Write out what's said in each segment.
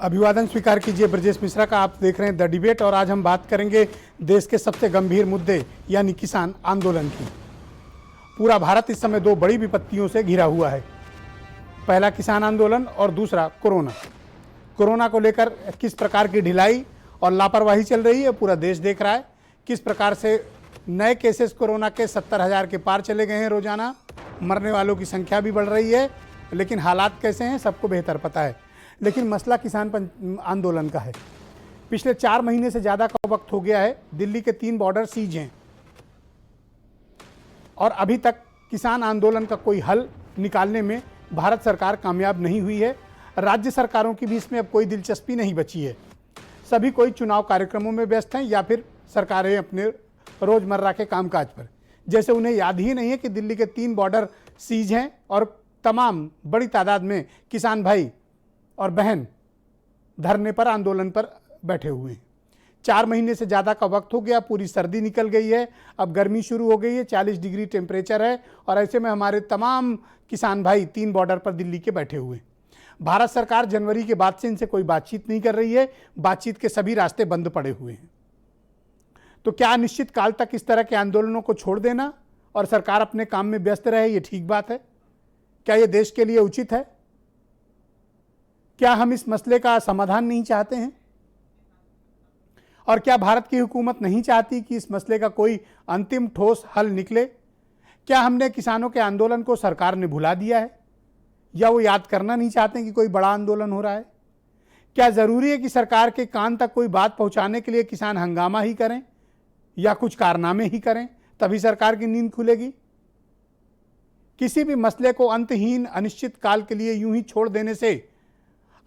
अभिवादन स्वीकार कीजिए ब्रजेश मिश्रा का। आप देख रहे हैं द डिबेट और आज हम बात करेंगे देश के सबसे गंभीर मुद्दे यानी किसान आंदोलन की। पूरा भारत इस समय दो बड़ी विपत्तियों से घिरा हुआ है। पहला किसान आंदोलन और दूसरा कोरोना। कोरोना को लेकर किस प्रकार की ढिलाई और लापरवाही चल रही है पूरा देश देख रहा है। किस प्रकार से नए केसेस कोरोना के 70,000 के पार चले गए हैं रोजाना। मरने वालों की संख्या भी बढ़ रही है, लेकिन हालात कैसे हैं सबको बेहतर पता है। लेकिन मसला किसान आंदोलन का है। पिछले 4 महीने से ज़्यादा का वक्त हो गया है। दिल्ली के 3 बॉर्डर सीज हैं और अभी तक किसान आंदोलन का कोई हल निकालने में भारत सरकार कामयाब नहीं हुई है। राज्य सरकारों की भी इसमें अब कोई दिलचस्पी नहीं बची है। सभी कोई चुनाव कार्यक्रमों में व्यस्त हैं या फिर सरकारें अपने रोज़मर्रा के कामकाज पर, जैसे उन्हें याद ही नहीं है कि दिल्ली के 3 बॉर्डर सीज हैं और तमाम बड़ी तादाद में किसान भाई और बहन धरने पर आंदोलन पर बैठे हुए हैं। 4 महीने से ज़्यादा का वक्त हो गया। पूरी सर्दी निकल गई है, अब गर्मी शुरू हो गई है। 40 डिग्री टेम्परेचर है और ऐसे में हमारे तमाम किसान भाई 3 बॉर्डर पर दिल्ली के बैठे हुए हैं। भारत सरकार जनवरी के बाद से इनसे कोई बातचीत नहीं कर रही है। बातचीत के सभी रास्ते बंद पड़े हुए हैं। तो क्या निश्चित काल तक इस तरह के आंदोलनों को छोड़ देना और सरकार अपने काम में व्यस्त रहे, ये ठीक बात है? क्या ये देश के लिए उचित है? क्या हम इस मसले का समाधान नहीं चाहते हैं? और क्या भारत की हुकूमत नहीं चाहती कि इस मसले का कोई अंतिम ठोस हल निकले? क्या हमने किसानों के आंदोलन को सरकार ने भुला दिया है या वो याद करना नहीं चाहते कि कोई बड़ा आंदोलन हो रहा है? क्या ज़रूरी है कि सरकार के कान तक कोई बात पहुंचाने के लिए किसान हंगामा ही करें या कुछ कारनामे ही करें तभी सरकार की नींद खुलेगी? किसी भी मसले को अंतहीन अनिश्चित काल के लिए यूं ही छोड़ देने से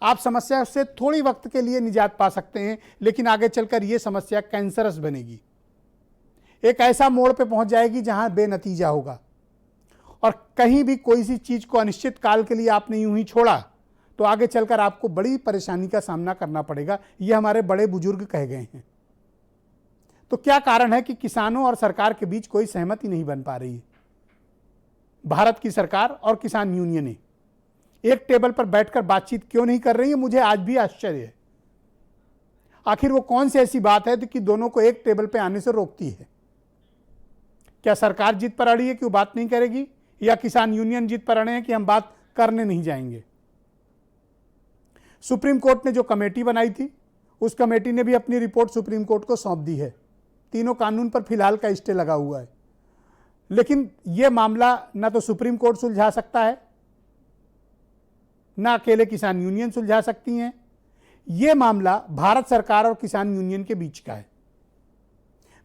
आप समस्या से थोड़ी वक्त के लिए निजात पा सकते हैं, लेकिन आगे चलकर यह समस्या कैंसरस बनेगी। एक ऐसा मोड़ पे पहुंच जाएगी जहां बेनतीजा होगा। और कहीं भी कोई सी चीज को अनिश्चित काल के लिए आपने यूं ही छोड़ा तो आगे चलकर आपको बड़ी परेशानी का सामना करना पड़ेगा। ये हमारे बड़े बुजुर्ग कह गए हैं। तो क्या कारण है कि किसानों और सरकार के बीच कोई सहमति नहीं बन पा रही है? भारत की सरकार और किसान यूनियनें एक टेबल पर बैठकर बातचीत क्यों नहीं कर रही है, मुझे आज भी आश्चर्य है। आखिर वो कौन सी ऐसी बात है कि दोनों को एक टेबल पे आने से रोकती है? क्या सरकार जिद पर अड़ी है कि वो बात नहीं करेगी, या किसान यूनियन जिद पर अड़े हैं कि हम बात करने नहीं जाएंगे? सुप्रीम कोर्ट ने जो कमेटी बनाई थी, उस कमेटी ने भी अपनी रिपोर्ट सुप्रीम कोर्ट को सौंप दी है। तीनों कानून पर फिलहाल का स्टे लगा हुआ है, लेकिन यह मामला ना तो सुप्रीम कोर्ट सुलझा सकता है, ना अकेले किसान यूनियन सुलझा सकती हैं। यह मामला भारत सरकार और किसान यूनियन के बीच का है।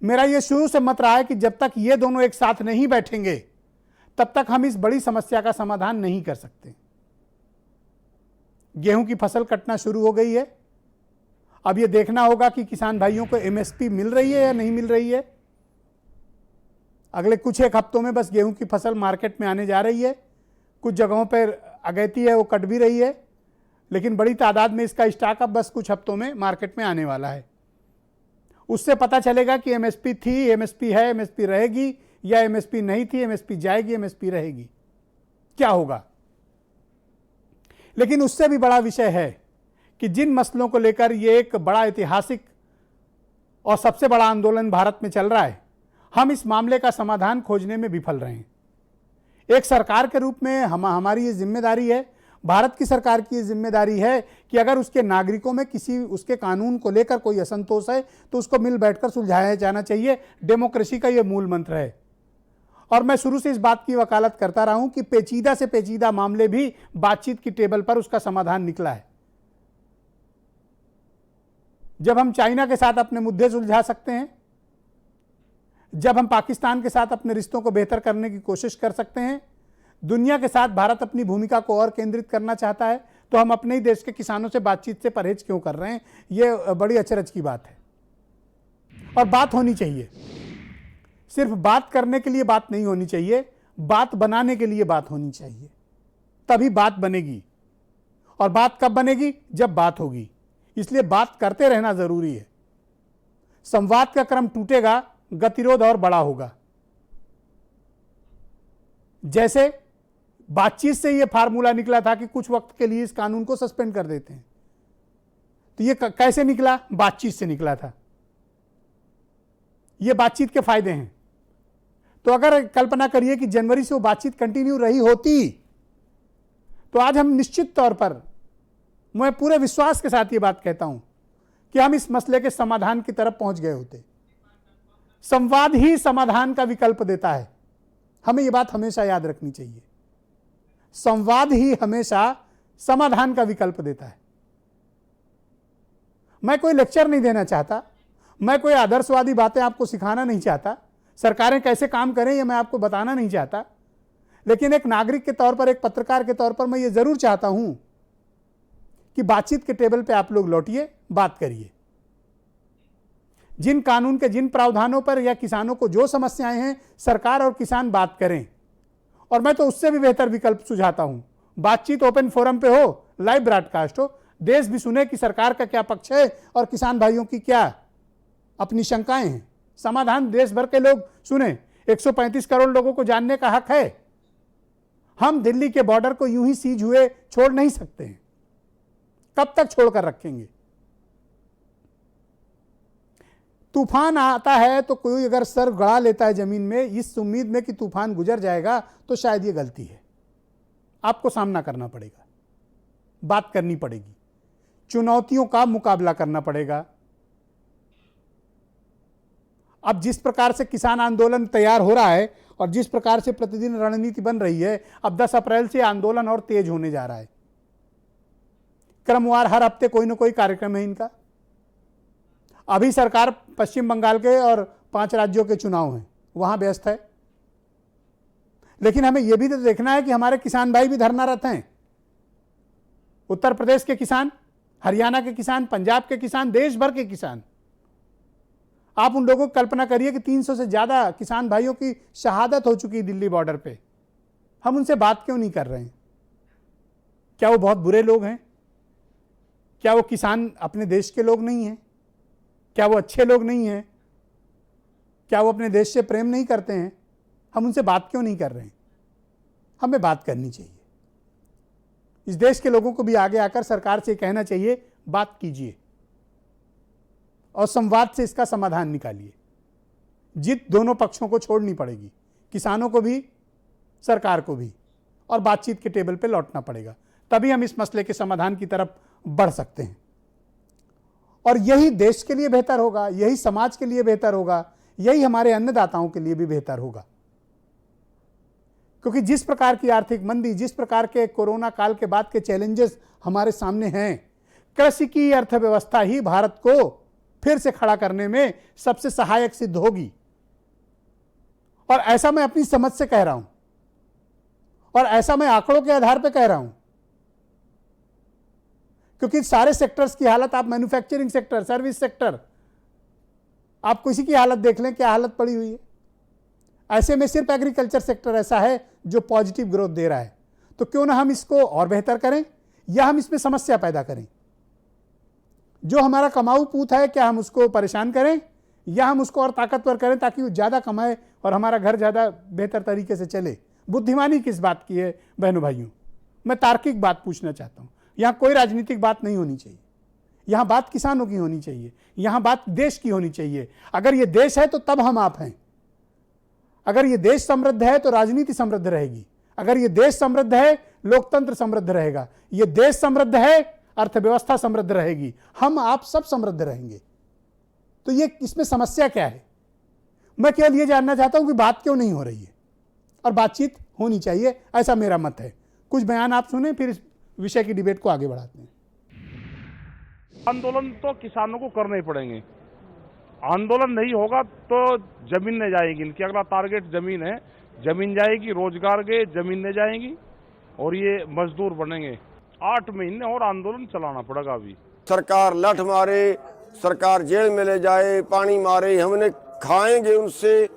मेरा यह शुरू से मत रहा है कि जब तक ये दोनों एक साथ नहीं बैठेंगे तब तक हम इस बड़ी समस्या का समाधान नहीं कर सकते। गेहूं की फसल कटना शुरू हो गई है। अब यह देखना होगा कि किसान भाइयों को एमएसपी मिल रही है या नहीं मिल रही है। अगले कुछ एक हफ्तों में बस गेहूं की फसल मार्केट में आने जा रही है। कुछ जगहों पर अगैती है, वो कट भी रही है, लेकिन बड़ी तादाद में इसका स्टॉक अब बस कुछ हफ्तों में मार्केट में आने वाला है। उससे पता चलेगा कि एमएसपी थी, एमएसपी है, एमएसपी रहेगी, या एमएसपी नहीं थी, एमएसपी जाएगी, एमएसपी रहेगी, क्या होगा। लेकिन उससे भी बड़ा विषय है कि जिन मसलों को लेकर ये एक बड़ा ऐतिहासिक और सबसे बड़ा आंदोलन भारत में चल रहा है, हम इस मामले का समाधान खोजने में विफल रहे हैं। एक सरकार के रूप में हमारी ये जिम्मेदारी है, भारत की सरकार की ये जिम्मेदारी है कि अगर उसके नागरिकों में किसी उसके कानून को लेकर कोई असंतोष है तो उसको मिल बैठकर सुलझाया जाना चाहिए। डेमोक्रेसी का ये मूल मंत्र है। और मैं शुरू से इस बात की वकालत करता रहा हूं कि पेचीदा से पेचीदा मामले भी बातचीत की टेबल पर उसका समाधान निकला है। जब हम चाइना के साथ अपने मुद्दे सुलझा सकते हैं, जब हम पाकिस्तान के साथ अपने रिश्तों को बेहतर करने की कोशिश कर सकते हैं, दुनिया के साथ भारत अपनी भूमिका को और केंद्रित करना चाहता है, तो हम अपने ही देश के किसानों से बातचीत से परहेज क्यों कर रहे हैं? यह बड़ी अचरज की बात है। और बात होनी चाहिए। सिर्फ बात करने के लिए बात नहीं होनी चाहिए, बात बनाने के लिए बात होनी चाहिए, तभी बात बनेगी। और बात कब बनेगी? जब बात होगी। इसलिए बात करते रहना जरूरी है। संवाद का क्रम टूटेगा, गतिरोध और बड़ा होगा। जैसे बातचीत से यह फार्मूला निकला था कि कुछ वक्त के लिए इस कानून को सस्पेंड कर देते हैं, तो ये कैसे निकला? बातचीत से निकला था। ये बातचीत के फायदे हैं। तो अगर कल्पना करिए कि जनवरी से वो बातचीत कंटिन्यू रही होती तो आज हम निश्चित तौर पर, मैं पूरे विश्वास के साथ ये बात कहता हूं कि हम इस मसले के समाधान की तरफ पहुंच गए होते। संवाद ही समाधान का विकल्प देता है। हमें यह बात हमेशा याद रखनी चाहिए। संवाद ही हमेशा समाधान का विकल्प देता है। मैं कोई लेक्चर नहीं देना चाहता, मैं कोई आदर्शवादी बातें आपको सिखाना नहीं चाहता, सरकारें कैसे काम करें यह मैं आपको बताना नहीं चाहता, लेकिन एक नागरिक के तौर पर, एक पत्रकार के तौर पर मैं ये जरूर चाहता हूं कि बातचीत के टेबल पे आप लोग लौटिए, बात करिए। जिन कानून के जिन प्रावधानों पर या किसानों को जो समस्याएं हैं, सरकार और किसान बात करें। और मैं तो उससे भी बेहतर विकल्प सुझाता हूं, बातचीत ओपन फोरम पे हो, लाइव ब्रॉडकास्ट हो, देश भी सुने कि सरकार का क्या पक्ष है और किसान भाइयों की क्या अपनी शंकाएं हैं। समाधान देश भर के लोग सुने। 135 करोड़ लोगों को जानने का हक है। हम दिल्ली के बॉर्डर को यूं ही सीज हुए छोड़ नहीं सकते हैं। कब तक छोड़कर रखेंगे? तूफान आता है तो कोई अगर सर गड़ा लेता है जमीन में इस उम्मीद में कि तूफान गुजर जाएगा, तो शायद ये गलती है। आपको सामना करना पड़ेगा, बात करनी पड़ेगी, चुनौतियों का मुकाबला करना पड़ेगा। अब जिस प्रकार से किसान आंदोलन तैयार हो रहा है और जिस प्रकार से प्रतिदिन रणनीति बन रही है, अब 10 अप्रैल से आंदोलन और तेज होने जा रहा है। क्रमवार हर हफ्ते कोई ना कोई कार्यक्रम है इनका। अभी सरकार पश्चिम बंगाल के और 5 राज्यों के चुनाव हैं, वहां व्यस्त है। लेकिन हमें यह भी तो देखना है कि हमारे किसान भाई भी धरनारत हैं। उत्तर प्रदेश के किसान, हरियाणा के किसान, पंजाब के किसान, देश भर के किसान। आप उन लोगों को कल्पना करिए कि 300 से ज्यादा किसान भाइयों की शहादत हो चुकी है दिल्ली बॉर्डर पे। हम उनसे बात क्यों नहीं कर रहे हैं? क्या वो बहुत बुरे लोग हैं? क्या वो किसान अपने देश के लोग नहीं हैं? क्या वो अच्छे लोग नहीं हैं? क्या वो अपने देश से प्रेम नहीं करते हैं? हम उनसे बात क्यों नहीं कर रहे हैं? हमें बात करनी चाहिए। इस देश के लोगों को भी आगे आकर सरकार से कहना चाहिए, बात कीजिए और संवाद से इसका समाधान निकालिए। जित दोनों पक्षों को छोड़नी पड़ेगी, किसानों को भी, सरकार को भी, और बातचीत के टेबल पे लौटना पड़ेगा। तभी हम इस मसले के समाधान की तरफ बढ़ सकते हैं। और यही देश के लिए बेहतर होगा, यही समाज के लिए बेहतर होगा, यही हमारे अन्नदाताओं के लिए भी बेहतर होगा। क्योंकि जिस प्रकार की आर्थिक मंदी, जिस प्रकार के कोरोना काल के बाद के चैलेंजेस हमारे सामने हैं, कृषि की अर्थव्यवस्था ही भारत को फिर से खड़ा करने में सबसे सहायक सिद्ध होगी। और ऐसा मैं अपनी समझ से कह रहा हूं और ऐसा मैं आंकड़ों के आधार पर कह रहा हूं, क्योंकि सारे सेक्टर्स की हालत, आप मैन्युफैक्चरिंग सेक्टर, सर्विस सेक्टर, आप किसी की हालत देख लें, क्या हालत पड़ी हुई है। ऐसे में सिर्फ एग्रीकल्चर सेक्टर ऐसा है जो पॉजिटिव ग्रोथ दे रहा है। तो क्यों ना हम इसको और बेहतर करें, या हम इसमें समस्या पैदा करें। जो हमारा कमाऊ पूत है, क्या हम उसको परेशान करें, या हम उसको और ताकतवर करें ताकि वो ज़्यादा कमाए और हमारा घर ज़्यादा बेहतर तरीके से चले। बुद्धिमानी किस बात की है बहनों भाइयों? मैं तार्किक बात पूछना चाहता हूँ। यहाँ कोई राजनीतिक बात नहीं होनी चाहिए। यहाँ बात किसानों की होनी चाहिए, यहाँ बात देश की होनी चाहिए। अगर ये देश है तो तब हम आप हैं। अगर ये देश समृद्ध है तो राजनीति समृद्ध रहेगी। अगर ये देश समृद्ध है, लोकतंत्र समृद्ध रहेगा। ये देश समृद्ध है, अर्थव्यवस्था समृद्ध रहेगी, हम आप सब समृद्ध रहेंगे। तो ये इसमें समस्या क्या है? मैं केवल ये जानना चाहता हूं कि बात क्यों नहीं हो रही है, और बातचीत होनी चाहिए, ऐसा मेरा मत है। कुछ बयान आप सुने, फिर इस विषय की डिबेट को आगे बढ़ाते हैं। आंदोलन तो किसानों को करने ही पड़ेंगे। आंदोलन नहीं होगा तो जमीन नहीं जाएगी। इनकी अगला टारगेट जमीन है, जमीन जाएगी, रोजगार गए, जमीन नहीं जाएगी और ये मजदूर बनेंगे। 8 महीने और आंदोलन चलाना पड़ेगा। अभी सरकार लठ मारे, सरकार जेल में ले जाए, पानी मारे, हमने खाएंगे उनसे,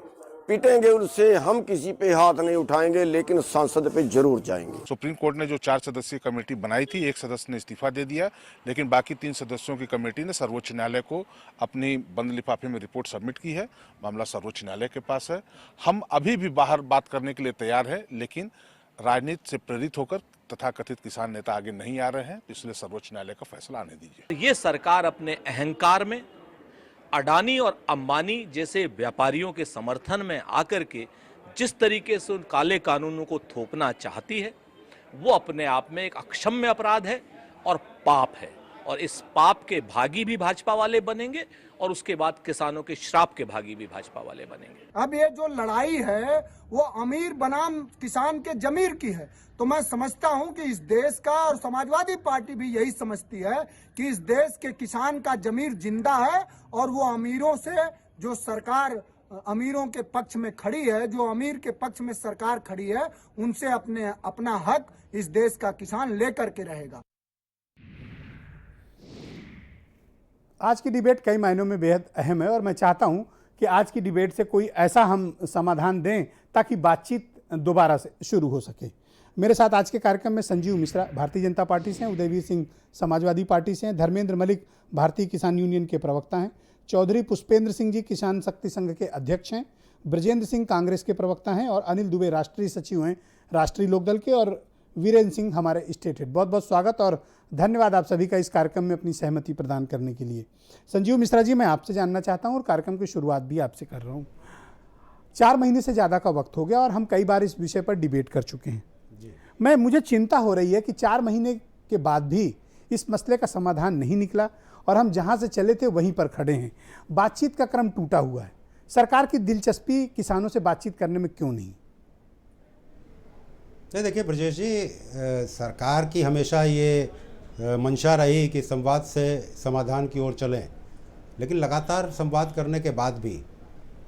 पीटेंगे उनसे, हम किसी पे हाथ नहीं उठाएंगे, लेकिन संसद पे जरूर जाएंगे। सुप्रीम कोर्ट ने जो 4 सदस्यीय कमेटी बनाई थी, एक सदस्य ने इस्तीफा दे दिया, लेकिन बाकी 3 सदस्यों की कमेटी ने सर्वोच्च न्यायालय को अपनी बंद लिफाफे में रिपोर्ट सबमिट की है। मामला सर्वोच्च न्यायालय के पास है। हम अभी भी बाहर बात करने के लिए तैयार है, लेकिन राजनीति से प्रेरित होकर तथाकथित किसान नेता आगे नहीं आ रहे हैं, तो इसलिए सर्वोच्च न्यायालय का फैसला आने दीजिए। ये सरकार अपने अहंकार में अडानी और अंबानी जैसे व्यापारियों के समर्थन में आकर के जिस तरीके से उन काले कानूनों को थोपना चाहती है, वो अपने आप में एक अक्षम्य अपराध है और पाप है, और इस पाप के भागी भी भाजपा वाले बनेंगे और उसके बाद किसानों के श्राप के भागी भी भाजपा वाले बनेंगे। अब ये जो लड़ाई है वो अमीर बनाम किसान के जमीर की है, तो मैं समझता हूं कि इस देश का, और समाजवादी पार्टी भी यही समझती है कि इस देश के किसान का जमीर जिंदा है, और वो अमीरों से, जो सरकार अमीरों के पक्ष में खड़ी है, जो अमीर के पक्ष में सरकार खड़ी है, उनसे अपना हक इस देश का किसान लेकर के रहेगा। आज की डिबेट कई मायनों में बेहद अहम है और मैं चाहता हूं कि आज की डिबेट से कोई ऐसा हम समाधान दें ताकि बातचीत दोबारा से शुरू हो सके। मेरे साथ आज के कार्यक्रम में संजीव मिश्रा भारतीय जनता पार्टी से हैं, उदयवीर सिंह समाजवादी पार्टी से हैं, धर्मेंद्र मलिक भारतीय किसान यूनियन के प्रवक्ता हैं, चौधरी पुष्पेंद्र सिंह जी किसान शक्ति संघ के अध्यक्ष हैं, ब्रजेंद्र सिंह कांग्रेस के प्रवक्ता हैं और अनिल दुबे राष्ट्रीय सचिव हैं राष्ट्रीय लोकदल के, और वीरेंद्र सिंह हमारे स्टेट हेड। बहुत बहुत स्वागत और धन्यवाद आप सभी का इस कार्यक्रम में अपनी सहमति प्रदान करने के लिए। संजीव मिश्रा जी, मैं आपसे जानना चाहता हूं और कार्यक्रम की शुरुआत भी आपसे कर रहा हूं। 4 महीने से ज़्यादा का वक्त हो गया और हम कई बार इस विषय पर डिबेट कर चुके हैं। मुझे चिंता हो रही है कि 4 महीने के बाद भी इस मसले का समाधान नहीं निकला और हम जहां से चले थे वहीं पर खड़े हैं। बातचीत का क्रम टूटा हुआ है। सरकार की दिलचस्पी किसानों से बातचीत करने में क्यों नहीं? देखिए ब्रजेश जी, सरकार की हमेशा ये मंशा रही कि संवाद से समाधान की ओर चलें, लेकिन लगातार संवाद करने के बाद भी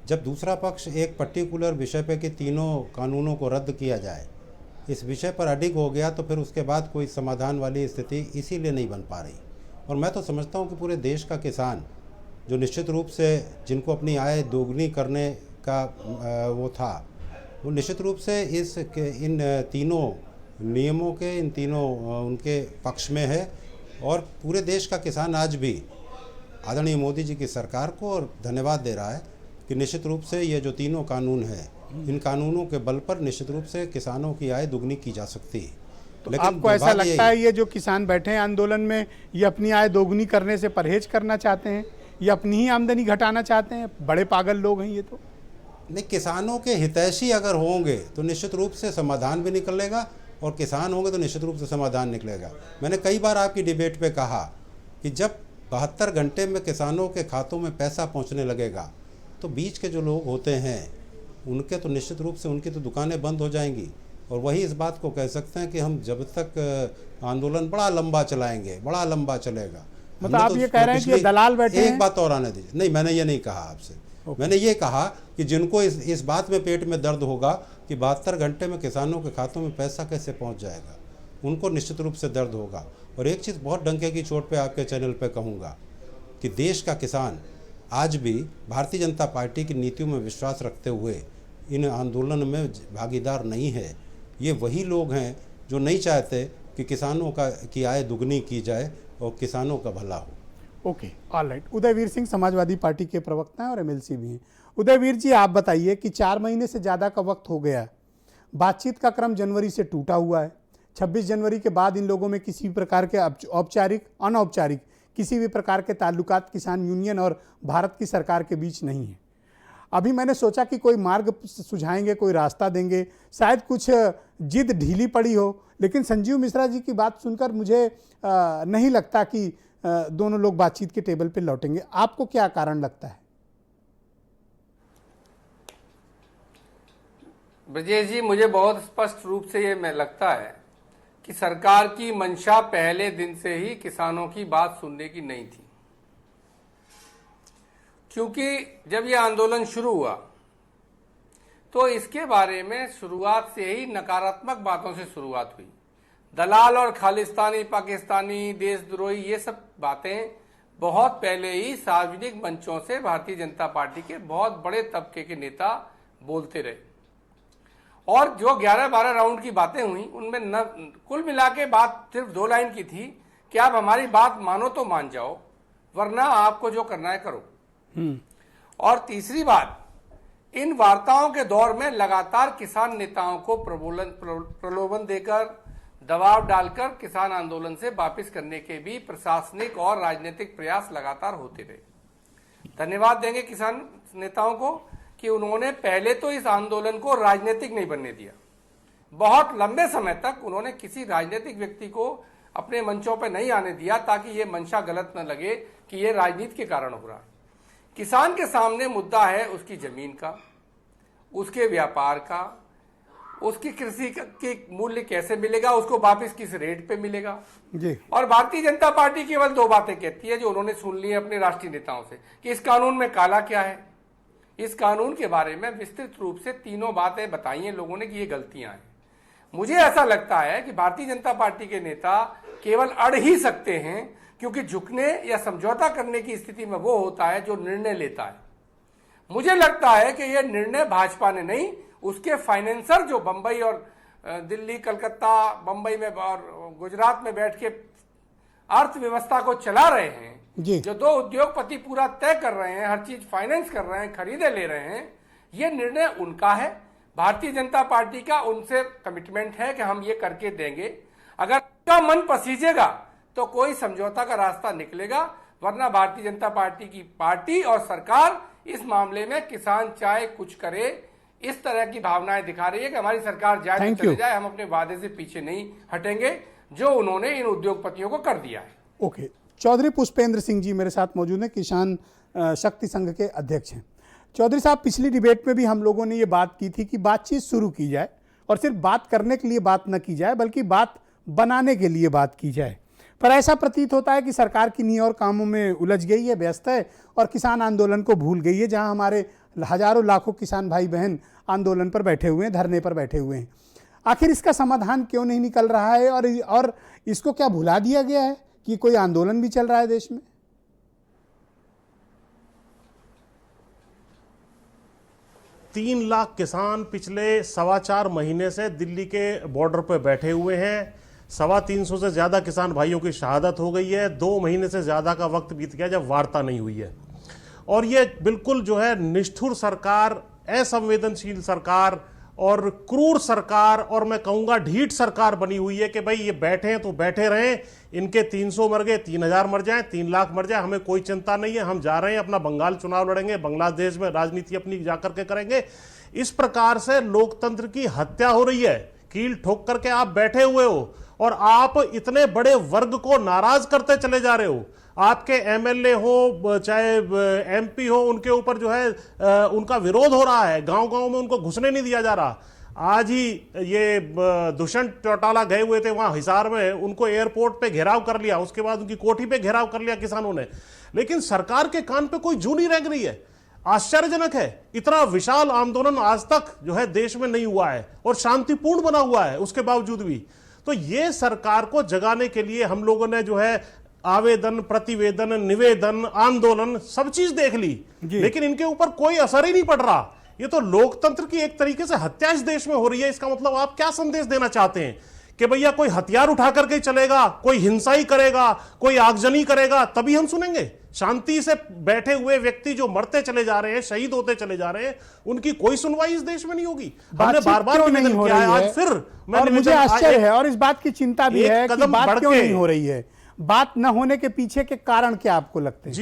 जब दूसरा पक्ष एक पर्टिकुलर विषय पे कि तीनों कानूनों को रद्द किया जाए, इस विषय पर अडिग हो गया, तो फिर उसके बाद कोई समाधान वाली स्थिति इसीलिए नहीं बन पा रही। और मैं तो समझता हूँ कि पूरे देश का किसान, जो निश्चित रूप से जिनको अपनी आय दोगुनी करने का वो था, वो निश्चित रूप से इन तीनों नियमों के, इन तीनों उनके पक्ष में है। और पूरे देश का किसान आज भी आदरणीय मोदी जी की सरकार को और धन्यवाद दे रहा है कि निश्चित रूप से ये जो तीनों कानून हैं, इन कानूनों के बल पर निश्चित रूप से किसानों की आय दुगनी की जा सकती है। तो आपको ऐसा लगता है ये जो किसान बैठे हैं आंदोलन में, ये अपनी आय दोगुनी करने से परहेज करना चाहते हैं, ये अपनी ही आमदनी घटाना चाहते हैं? बड़े पागल लोग हैं ये तो। नहीं, किसानों के हितैषी अगर होंगे तो निश्चित रूप से समाधान भी निकलेगा, और किसान होंगे तो निश्चित रूप से समाधान निकलेगा। मैंने कई बार आपकी डिबेट पे कहा कि जब 72 घंटे में किसानों के खातों में पैसा पहुंचने लगेगा, तो बीच के जो लोग होते हैं उनके तो निश्चित रूप से उनकी तो दुकानें बंद हो जाएंगी। और वही इस बात को कह सकते हैं कि हम जब तक आंदोलन बड़ा लंबा चलाएंगे, बड़ा लंबा चलेगा। मतलब आप ये कह रहे हैं कि दलाल बैठे हैं? एक बात और आने दीजिए। नहीं, मैंने ये नहीं कहा आपसे। मैंने ये कहा कि जिनको इस बात में पेट में दर्द होगा कि 72 घंटे में किसानों के खातों में पैसा कैसे पहुंच जाएगा, उनको निश्चित रूप से दर्द होगा। और एक चीज़ बहुत डंके की चोट पे आपके चैनल पे कहूँगा कि देश का किसान आज भी भारतीय जनता पार्टी की नीतियों में विश्वास रखते हुए इन आंदोलन में भागीदार नहीं है। ये वही लोग हैं जो नहीं चाहते कि किसानों की आय दुगनी की जाए और किसानों का भला हो। Okay, all right. Udayveer Singh Samajwadi party के प्रवक्ता हैं और एमएलसी भी हैं। उदयवीर जी, आप बताइए कि 4 महीने से ज़्यादा का वक्त हो गया, बातचीत का क्रम जनवरी से टूटा हुआ है। 26 जनवरी के बाद इन लोगों में किसी भी प्रकार के औपचारिक अनौपचारिक किसी भी प्रकार के ताल्लुकात किसान यूनियन और भारत की सरकार के बीच नहीं है। अभी मैंने सोचा कि कोई मार्ग सुझाएंगे, कोई रास्ता देंगे, शायद कुछ जिद ढीली पड़ी हो, लेकिन संजीव मिश्रा जी की बात सुनकर मुझे नहीं लगता कि दोनों लोग बातचीत के टेबल पे लौटेंगे। आपको क्या कारण लगता है? ब्रजेश जी, मुझे बहुत स्पष्ट रूप से ये लगता है कि सरकार की मंशा पहले दिन से ही किसानों की बात सुनने की नहीं थी, क्योंकि जब ये आंदोलन शुरू हुआ तो इसके बारे में शुरुआत से ही नकारात्मक बातों से शुरुआत हुई। दलाल और खालिस्तानी, पाकिस्तानी, देशद्रोही, ये सब बातें बहुत पहले ही सार्वजनिक मंचों से भारतीय जनता पार्टी के बहुत बड़े तबके के नेता बोलते रहे। और जो 11-12 राउंड की बातें हुई, उनमें कुल मिला के बात सिर्फ 2 लाइन की थी कि आप हमारी बात मानो तो मान जाओ, वरना आपको जो करना है करो। और तीसरी बात इन वार्ताओं के दौर में लगातार किसान नेताओं को प्रलोभन देकर, दबाव डालकर किसान आंदोलन से वापस करने के भी प्रशासनिक और राजनीतिक प्रयास लगातार होते रहे। धन्यवाद देंगे किसान नेताओं को कि उन्होंने पहले तो इस आंदोलन को राजनीतिक नहीं बनने दिया। बहुत लंबे समय तक उन्होंने किसी राजनीतिक व्यक्ति को अपने मंचों पर नहीं आने दिया ताकि ये मंशा गलत न लगे कि ये राजनीति के कारण हो रहा है। किसान के सामने मुद्दा है उसकी जमीन का, उसके व्यापार का, उसकी कृषि के मूल्य कैसे मिलेगा, उसको वापस किस रेट पे मिलेगा जी। और भारतीय जनता पार्टी केवल दो बातें कहती है जो उन्होंने सुन ली है अपने राष्ट्रीय नेताओं से कि इस कानून में काला क्या है। इस कानून के बारे में विस्तृत रूप से तीनों बातें बताई हैं लोगों ने कि ये गलतियां हैं। मुझे ऐसा लगता है कि भारतीय जनता पार्टी के नेता केवल अड़ ही सकते हैं, क्योंकि झुकने या समझौता करने की स्थिति में वो होता है जो निर्णय लेता है। मुझे लगता है कि यह निर्णय भाजपा ने नहीं, उसके फाइनेंसर जो बंबई और दिल्ली, कलकत्ता, बंबई में और गुजरात में बैठ के अर्थव्यवस्था को चला रहे हैं, जो दो उद्योगपति पूरा तय कर रहे हैं, हर चीज फाइनेंस कर रहे हैं, खरीदे ले रहे हैं, यह निर्णय उनका है। भारतीय जनता पार्टी का उनसे कमिटमेंट है कि हम ये करके देंगे। अगर उनका मन पसीजेगा तो कोई समझौता का रास्ता निकलेगा, वरना भारतीय जनता पार्टी की पार्टी और सरकार इस मामले में किसान चाहे कुछ करे इस तरह की भावनाएं दिखा रही है कि हमारी सरकार जाए तो चले जाए, हम अपने वादे से पीछे नहीं हटेंगे जो उन्होंने इन उद्योगपतियों को कर दिया है। ओके, चौधरी पुष्पेंद्र सिंह जी मेरे साथ मौजूद हैं, किसान शक्ति संघ के अध्यक्ष हैं। चौधरी साहब, पिछली डिबेट में भी हम लोगों ने ये बात की थी कि बातचीत शुरू की जाए और सिर्फ बात करने के लिए बात न की जाए बल्कि बात बनाने के लिए बात की जाए, पर ऐसा प्रतीत होता है कि सरकार किन्हीं और कामों में उलझ गई है, व्यस्त है और किसान आंदोलन को भूल गई है, जहां हमारे हजारों लाखों किसान भाई बहन आंदोलन पर बैठे हुए हैं, धरने पर बैठे हुए हैं। आखिर इसका समाधान क्यों नहीं निकल रहा है और इसको क्या भुला दिया गया है कि कोई आंदोलन भी चल रहा है देश में? 3 लाख किसान पिछले 4.25 महीने से दिल्ली के बॉर्डर पर बैठे हुए हैं। 350 से ज़्यादा किसान भाइयों की शहादत हो गई है। 2 महीने से ज़्यादा का वक्त बीत गया जब वार्ता नहीं हुई है। और ये बिल्कुल जो है निष्ठुर सरकार, असंवेदनशील सरकार और क्रूर सरकार, और मैं कहूँगा ढीठ सरकार बनी हुई है कि भाई ये बैठे हैं तो बैठे रहें, इनके 300 मर गए, 3000 मर जाएं, 3 लाख मर जाए, हमें कोई चिंता नहीं है, हम जा रहे हैं अपना बंगाल चुनाव लड़ेंगे, बांग्लादेश में राजनीति अपनी जाकर के करेंगे। इस प्रकार से लोकतंत्र की हत्या हो रही है। कील ठोक करके आप बैठे हुए हो और आप इतने बड़े वर्ग को नाराज करते चले जा रहे हो। आपके एमएलए हो चाहे एमपी हो, उनके ऊपर जो है उनका विरोध हो रहा है, गांव-गांव में उनको घुसने नहीं दिया जा रहा। आज ही ये दुष्यंत चौटाला गए हुए थे वहां हिसार में, उनको एयरपोर्ट पे घेराव कर लिया, उसके बाद उनकी कोठी पे घेराव कर लिया किसानों ने, लेकिन सरकार के कान पे कोई जू नहीं रह रही है। आश्चर्यजनक है, इतना विशाल आंदोलन आज तक जो है देश में नहीं हुआ है और शांतिपूर्ण बना हुआ है उसके बावजूद भी। तो ये सरकार को जगाने के लिए हम लोगों ने जो है आवेदन, प्रतिवेदन, निवेदन, आंदोलन सब चीज देख ली, लेकिन इनके ऊपर कोई असर ही नहीं पड़ रहा। ये तो लोकतंत्र की एक तरीके से हत्या इस देश में हो रही है। इसका मतलब आप क्या संदेश देना चाहते हैं कि भैया कोई हथियार उठा करके चलेगा, कोई हिंसा ही करेगा, कोई आगजनी करेगा तभी हम सुनेंगे? शांति से बैठे हुए व्यक्ति जो मरते चले जा रहे हैं, शहीद होते चले जा रहे हैं, उनकी कोई सुनवाई इस देश में नहीं होगी। हमने बार-बार निवेदन किया है, आज फिर और मुझे आश्चर्य है और इस बात की चिंता भी है कि बात क्यों नहीं हो रही है। बात न होने के पीछे के कारण क्या आपको लगते हैं?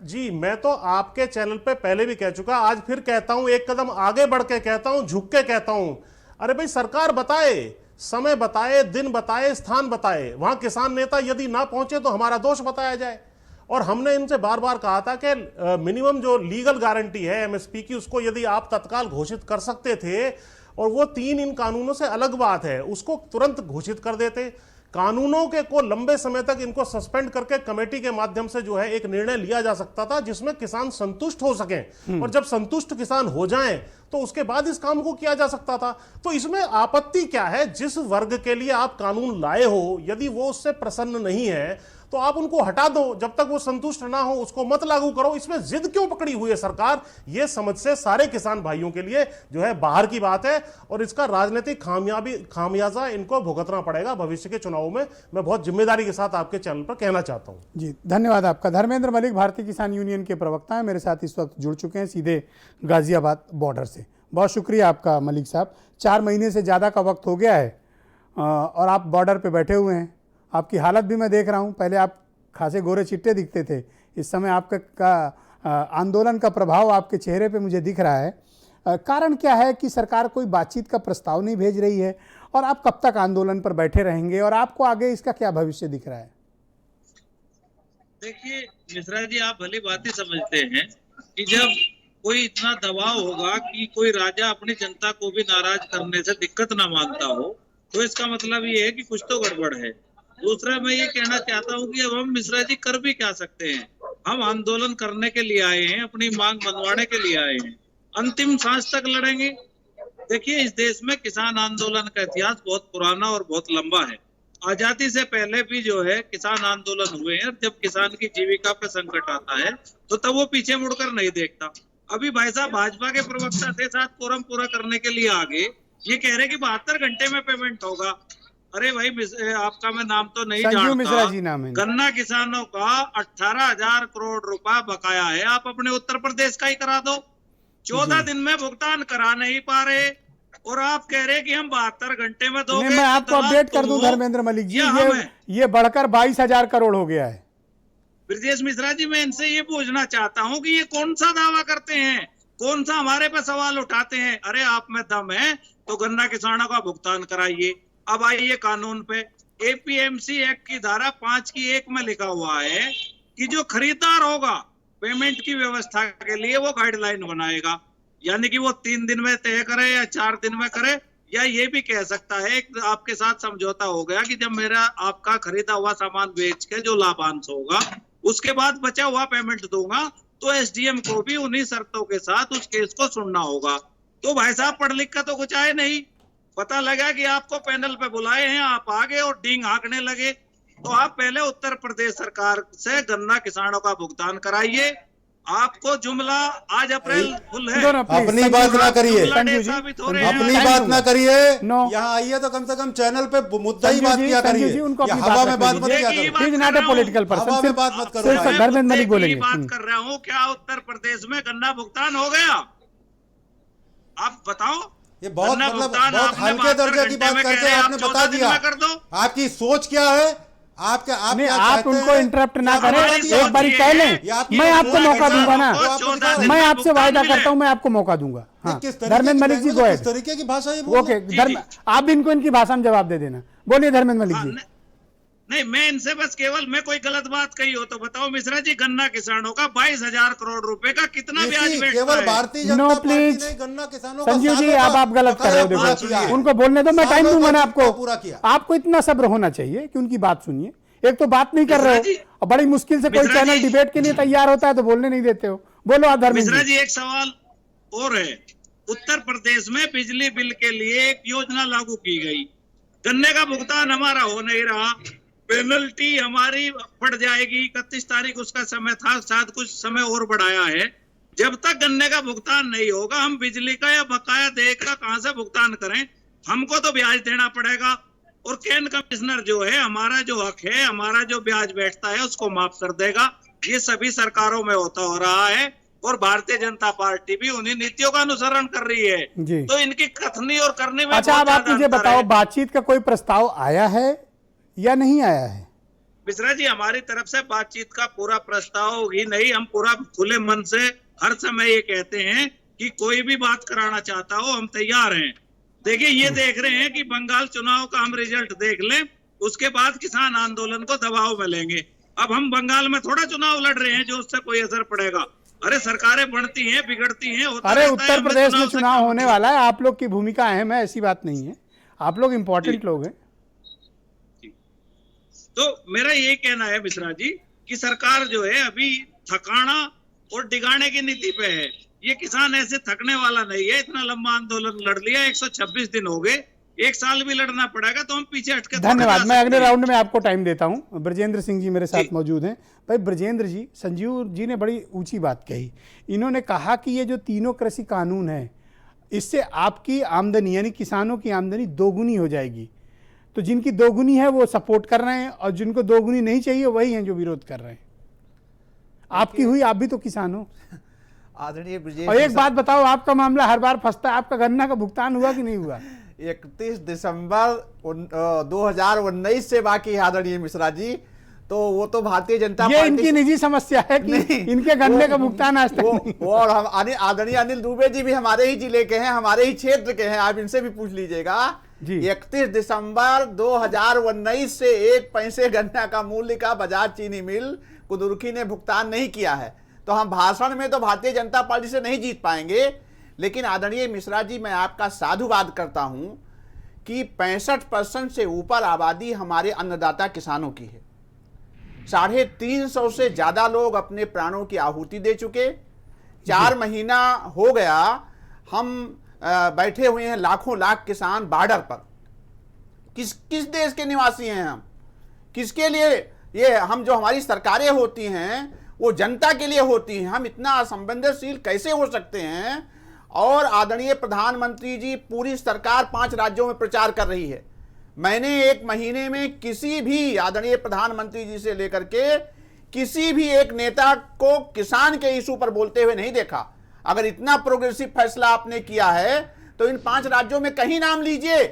जी, मैं तो आपके चैनल पे पहले भी कह चुका, आज फिर कहता हूं, एक कदम आगे बढ़ के कहता हूं, झुक के कहता हूं, अरे भाई सरकार बताए, समय बताए, दिन बताए, स्थान बताए, वहां किसान नेता यदि ना पहुंचे तो हमारा दोष बताया जाए। और हमने इनसे बार बार कहा था कि मिनिमम जो लीगल गारंटी है एमएसपी की, उसको यदि आप तत्काल घोषित कर सकते थे, और वो 3 इन कानूनों से अलग बात है, उसको तुरंत घोषित कर देते। कानूनों के को लंबे समय तक इनको सस्पेंड करके कमेटी के माध्यम से जो है एक निर्णय लिया जा सकता था जिसमें किसान संतुष्ट हो सकें, और जब संतुष्ट किसान हो जाएं तो उसके बाद इस काम को किया जा सकता था। तो इसमें आपत्ति क्या है? जिस वर्ग के लिए आप कानून लाए हो, यदि वो उससे प्रसन्न नहीं है तो आप उनको हटा दो, जब तक वो संतुष्ट ना हो उसको मत लागू करो। इसमें जिद क्यों पकड़ी हुई है सरकार, ये समझ से सारे किसान भाइयों के लिए जो है बाहर की बात है, और इसका राजनीतिक खामियाजा इनको भुगतना पड़ेगा भविष्य के चुनावों में। मैं बहुत जिम्मेदारी के साथ आपके चैनल पर कहना चाहता हूं। जी धन्यवाद आपका। धर्मेंद्र मलिक भारतीय किसान यूनियन के प्रवक्ता हैं, मेरे साथ इस वक्त जुड़ चुके हैं सीधे गाजियाबाद बॉर्डर से। बहुत शुक्रिया आपका मलिक साहब। 4 महीने से ज़्यादा का वक्त हो गया है और आप बॉर्डर पे बैठे हुए हैं। आपकी हालत भी मैं देख रहा हूं, पहले आप खासे गोरे चिट्टे दिखते थे, इस समय आपका आंदोलन का प्रभाव आपके चेहरे पे मुझे दिख रहा है। कारण क्या है कि सरकार कोई बातचीत का प्रस्ताव नहीं भेज रही है, और आप कब तक आंदोलन पर बैठे रहेंगे और आपको आगे इसका क्या भविष्य दिख रहा है? देखिए मिश्रा जी, आप भली बात ही समझते हैं कि जब कोई इतना दबाव होगा कि कोई राजा अपनी जनता को भी नाराज करने से दिक्कत ना मानता हो, तो इसका मतलब ये है कि कुछ तो गड़बड़ है। दूसरा मैं ये कहना चाहता हूँ कि अब हम मिश्रा जी कर भी क्या सकते हैं। हम आंदोलन करने के लिए आए हैं, अपनी मांग मनवाने के लिए आए हैं, अंतिम सांस तक लड़ेंगे। देखिए इस देश में किसान आंदोलन का इतिहास बहुत पुराना और बहुत लंबा है। आजादी से पहले भी जो है किसान आंदोलन हुए हैं। जब किसान की जीविका पे संकट आता है तो तब वो पीछे मुड़कर नहीं देखता। अभी भाई साहब भाजपा के प्रवक्ता थे, साथ कोरम पूरा करने के लिए आगे ये कह रहे कि 72 घंटे में पेमेंट होगा। अरे भाई आपका मैं नाम तो नहीं संजीव मिश्रा जानता, जी नाम है। गन्ना किसानों का 18,000 करोड़ रुपया बकाया है। आप अपने उत्तर प्रदेश का ही करा दो। 14 दिन में भुगतान करा नहीं पा रहे और आप कह रहे कि हम 72 घंटे में दोगे। मैं आपको अपडेट कर दूं धर्मेंद्र मलिक जी, ये बढ़कर 22,000 करोड़ हो गया है। ब्रजेश मिश्रा जी, मैं इनसे ये पूछना चाहता हूँ कि ये कौन सा दावा करते हैं, कौन सा हमारे पे सवाल उठाते हैं। अरे आप में दम है तो गन्ना किसानों का भुगतान कराइए। अब आइए कानून पे। एपीएमसी एक्ट की धारा 5(1) में लिखा हुआ है कि जो खरीदार होगा पेमेंट की व्यवस्था के लिए वो गाइडलाइन बनाएगा, यानी कि वो 3 दिन में तय करे या 4 दिन में करे, या ये भी कह सकता है आपके साथ समझौता हो गया कि जब मेरा आपका खरीदा हुआ सामान बेच के जो लाभांश होगा उसके बाद बचा हुआ पेमेंट दूंगा, तो एसडीएम को भी उन्हीं शर्तों के साथ उस केस को सुनना होगा। तो भाई साहब पढ़ लिख कर तो कुछ आए नहीं, पता लगा कि आपको पैनल पे बुलाए हैं, आप आ गए और डींग हाँकने लगे। तो आप पहले उत्तर प्रदेश सरकार से गन्ना किसानों का भुगतान कराइए। आपको जुमला आज अप्रैल फुल है, अपनी बात ना करिए, अपनी बात ना करिए। यहाँ आइए तो कम से कम चैनल पे मुद्दा ही बात किया करिए, हवा में बात मत किया करो। पॉलिटिकल पर्सन हवा में बात मत करो। धर्मेंद्र मलिक बोलेंगे। बात कर रहा हूँ, क्या उत्तर प्रदेश में गन्ना भुगतान हो गया? आप बताओ। ये बहुत बहुत हल्के दर्जे की बात करके आपने बता दिया आपकी सोच क्या है। आप उनको इंटरप्ट ना करें, एक बारी कह लें, मैं आपको मौका दूंगा ना, मैं आपसे वायदा करता हूं मैं आपको मौका दूंगा। हाँ धर्मेंद्र मलिक जी को किस तरीके की भाषा है? ओके आप भी इनको इनकी भाषा में जवाब दे देना। बोलिए धर्मेंद्र मलिक जी। नहीं, मैं इनसे बस केवल मैं कोई गलत बात कही हो तो बताओ मिश्रा जी, गन्ना किसानों का 22,000 करोड़ रुपए का कितना ब्याज बैठता है? केवल भारतीय जनता पार्टी ने गन्ना किसानों का संजीव जी आप गलत कर रहे हो। देखो उनको बोलने दो, मैं टाइम दूंगा ना आपको। आपको इतना सब्र होना चाहिए कि उनकी बात सुनिए। एक तो बात नहीं कर रहे हो और बड़ी मुश्किल से कोई चैनल डिबेट के लिए तैयार होता है तो बोलने नहीं देते हो। बोलो आप धर्मेंद्र मिश्रा जी। एक सवाल और है, उत्तर प्रदेश में बिजली बिल के लिए एक योजना लागू की गई, गन्ने का भुगतान हमारा हो नहीं रहा, पेनल्टी हमारी पड़ जाएगी। 31 तारीख उसका समय था, शायद कुछ समय और बढ़ाया है। जब तक गन्ने का भुगतान नहीं होगा हम बिजली का या बकाया देकर कहां से भुगतान करें? हमको तो ब्याज देना पड़ेगा और कैन कमिश्नर जो है हमारा जो हक है, हमारा जो ब्याज बैठता है उसको माफ कर देगा। ये सभी सरकारों में होता हो रहा है और भारतीय जनता पार्टी भी उन्हीं नीतियों का अनुसरण कर रही है। तो इनकी कथनी और करने में अच्छा, अब आप मुझे बताओ बातचीत का कोई प्रस्ताव आया है या नहीं आया है? मिश्रा जी, हमारी तरफ से बातचीत का पूरा प्रस्ताव ही नहीं, हम पूरा खुले मन से हर समय ये कहते हैं कि कोई भी बात कराना चाहता हो हम तैयार हैं। देखिए ये देख रहे हैं कि बंगाल चुनाव का हम रिजल्ट देख लें, उसके बाद किसान आंदोलन को दबाव में लेंगे। अब हम बंगाल में थोड़ा चुनाव लड़ रहे हैं जो उससे कोई असर पड़ेगा। अरे सरकारें बढ़ती हैं, बिगड़ती हैं। अरे उत्तर प्रदेश में चुनाव होने वाला है, आप लोग की भूमिका अहम है, ऐसी बात नहीं है। आप लोग इम्पोर्टेंट लोग हैं। तो मेरा यही कहना है मिश्रा जी कि सरकार जो है अभी थकाना और डिगाने की नीति पे है। ये किसान ऐसे थकने वाला नहीं है। इतना लंबा आंदोलन लड़ लिया, 126 दिन हो गए, 1 साल भी लड़ना पड़ेगा तो हम पीछे हटके धन्यवाद। मैं अगले राउंड में आपको टाइम देता हूं। ब्रजेंद्र सिंह जी मेरे साथ मौजूद हैं। भाई ब्रजेंद्र जी, संजीव जी ने बड़ी ऊंची बात कही। इन्होंने कहा कि ये जो तीनों कृषि कानून है, इससे आपकी आमदनी यानी किसानों की आमदनी दोगुनी हो जाएगी। तो जिनकी दोगुनी है वो सपोर्ट कर रहे हैं और जिनको दोगुनी नहीं चाहिए वही हैं जो विरोध कर रहे हैं। आपकी हुई, आप भी तो किसान हो। आदरणीय ब्रजेश, और एक बात बताओ, आपका मामला हर बार फंसता है, आपका गन्ना का भुगतान हुआ कि नहीं हुआ? 31 दिसंबर 2019 से बाकी है आदरणीय मिश्रा जी। तो वो तो भारतीय जनता ये पार्टी, इनकी निजी समस्या है कि इनके गन्ने का भुगतान आज तक नहीं। और हम आदरणीय अनिल दुबे जी भी हमारे ही जिले के हैं, हमारे ही क्षेत्र के हैं, आप इनसे भी पूछ लीजिएगा। 31 दिसंबर 2019 से 1 पैसे गन्ना का मूल्य का बजाज चीनी मिल कुदुर्खी ने भुगतान नहीं किया है। तो हम भाषण में तो भारतीय जनता पार्टी से नहीं जीत पाएंगे, लेकिन आदरणीय मिश्रा जी, मैं आपका साधुवाद करता हूं कि 65% से ऊपर आबादी हमारे अन्नदाता किसानों की है। 350 से ज्यादा लोग अपने प्राणों की आहुति दे चुके। 4 महीना हो गया हम बैठे हुए हैं, लाखों लाख किसान बॉर्डर पर। किस देश के निवासी हैं हम? किसके लिए ये हम, जो हमारी सरकारें होती हैं वो जनता के लिए होती हैं। हम इतना असंवेदनशील कैसे हो सकते हैं? और आदरणीय प्रधानमंत्री जी, पूरी सरकार 5 राज्यों में प्रचार कर रही है। मैंने 1 महीने में किसी भी आदरणीय प्रधानमंत्री जी से लेकर के किसी भी एक नेता को किसान के इशू पर बोलते हुए नहीं देखा। अगर इतना प्रोग्रेसिव फैसला आपने किया है तो इन 5 राज्यों में कहीं नाम लीजिए।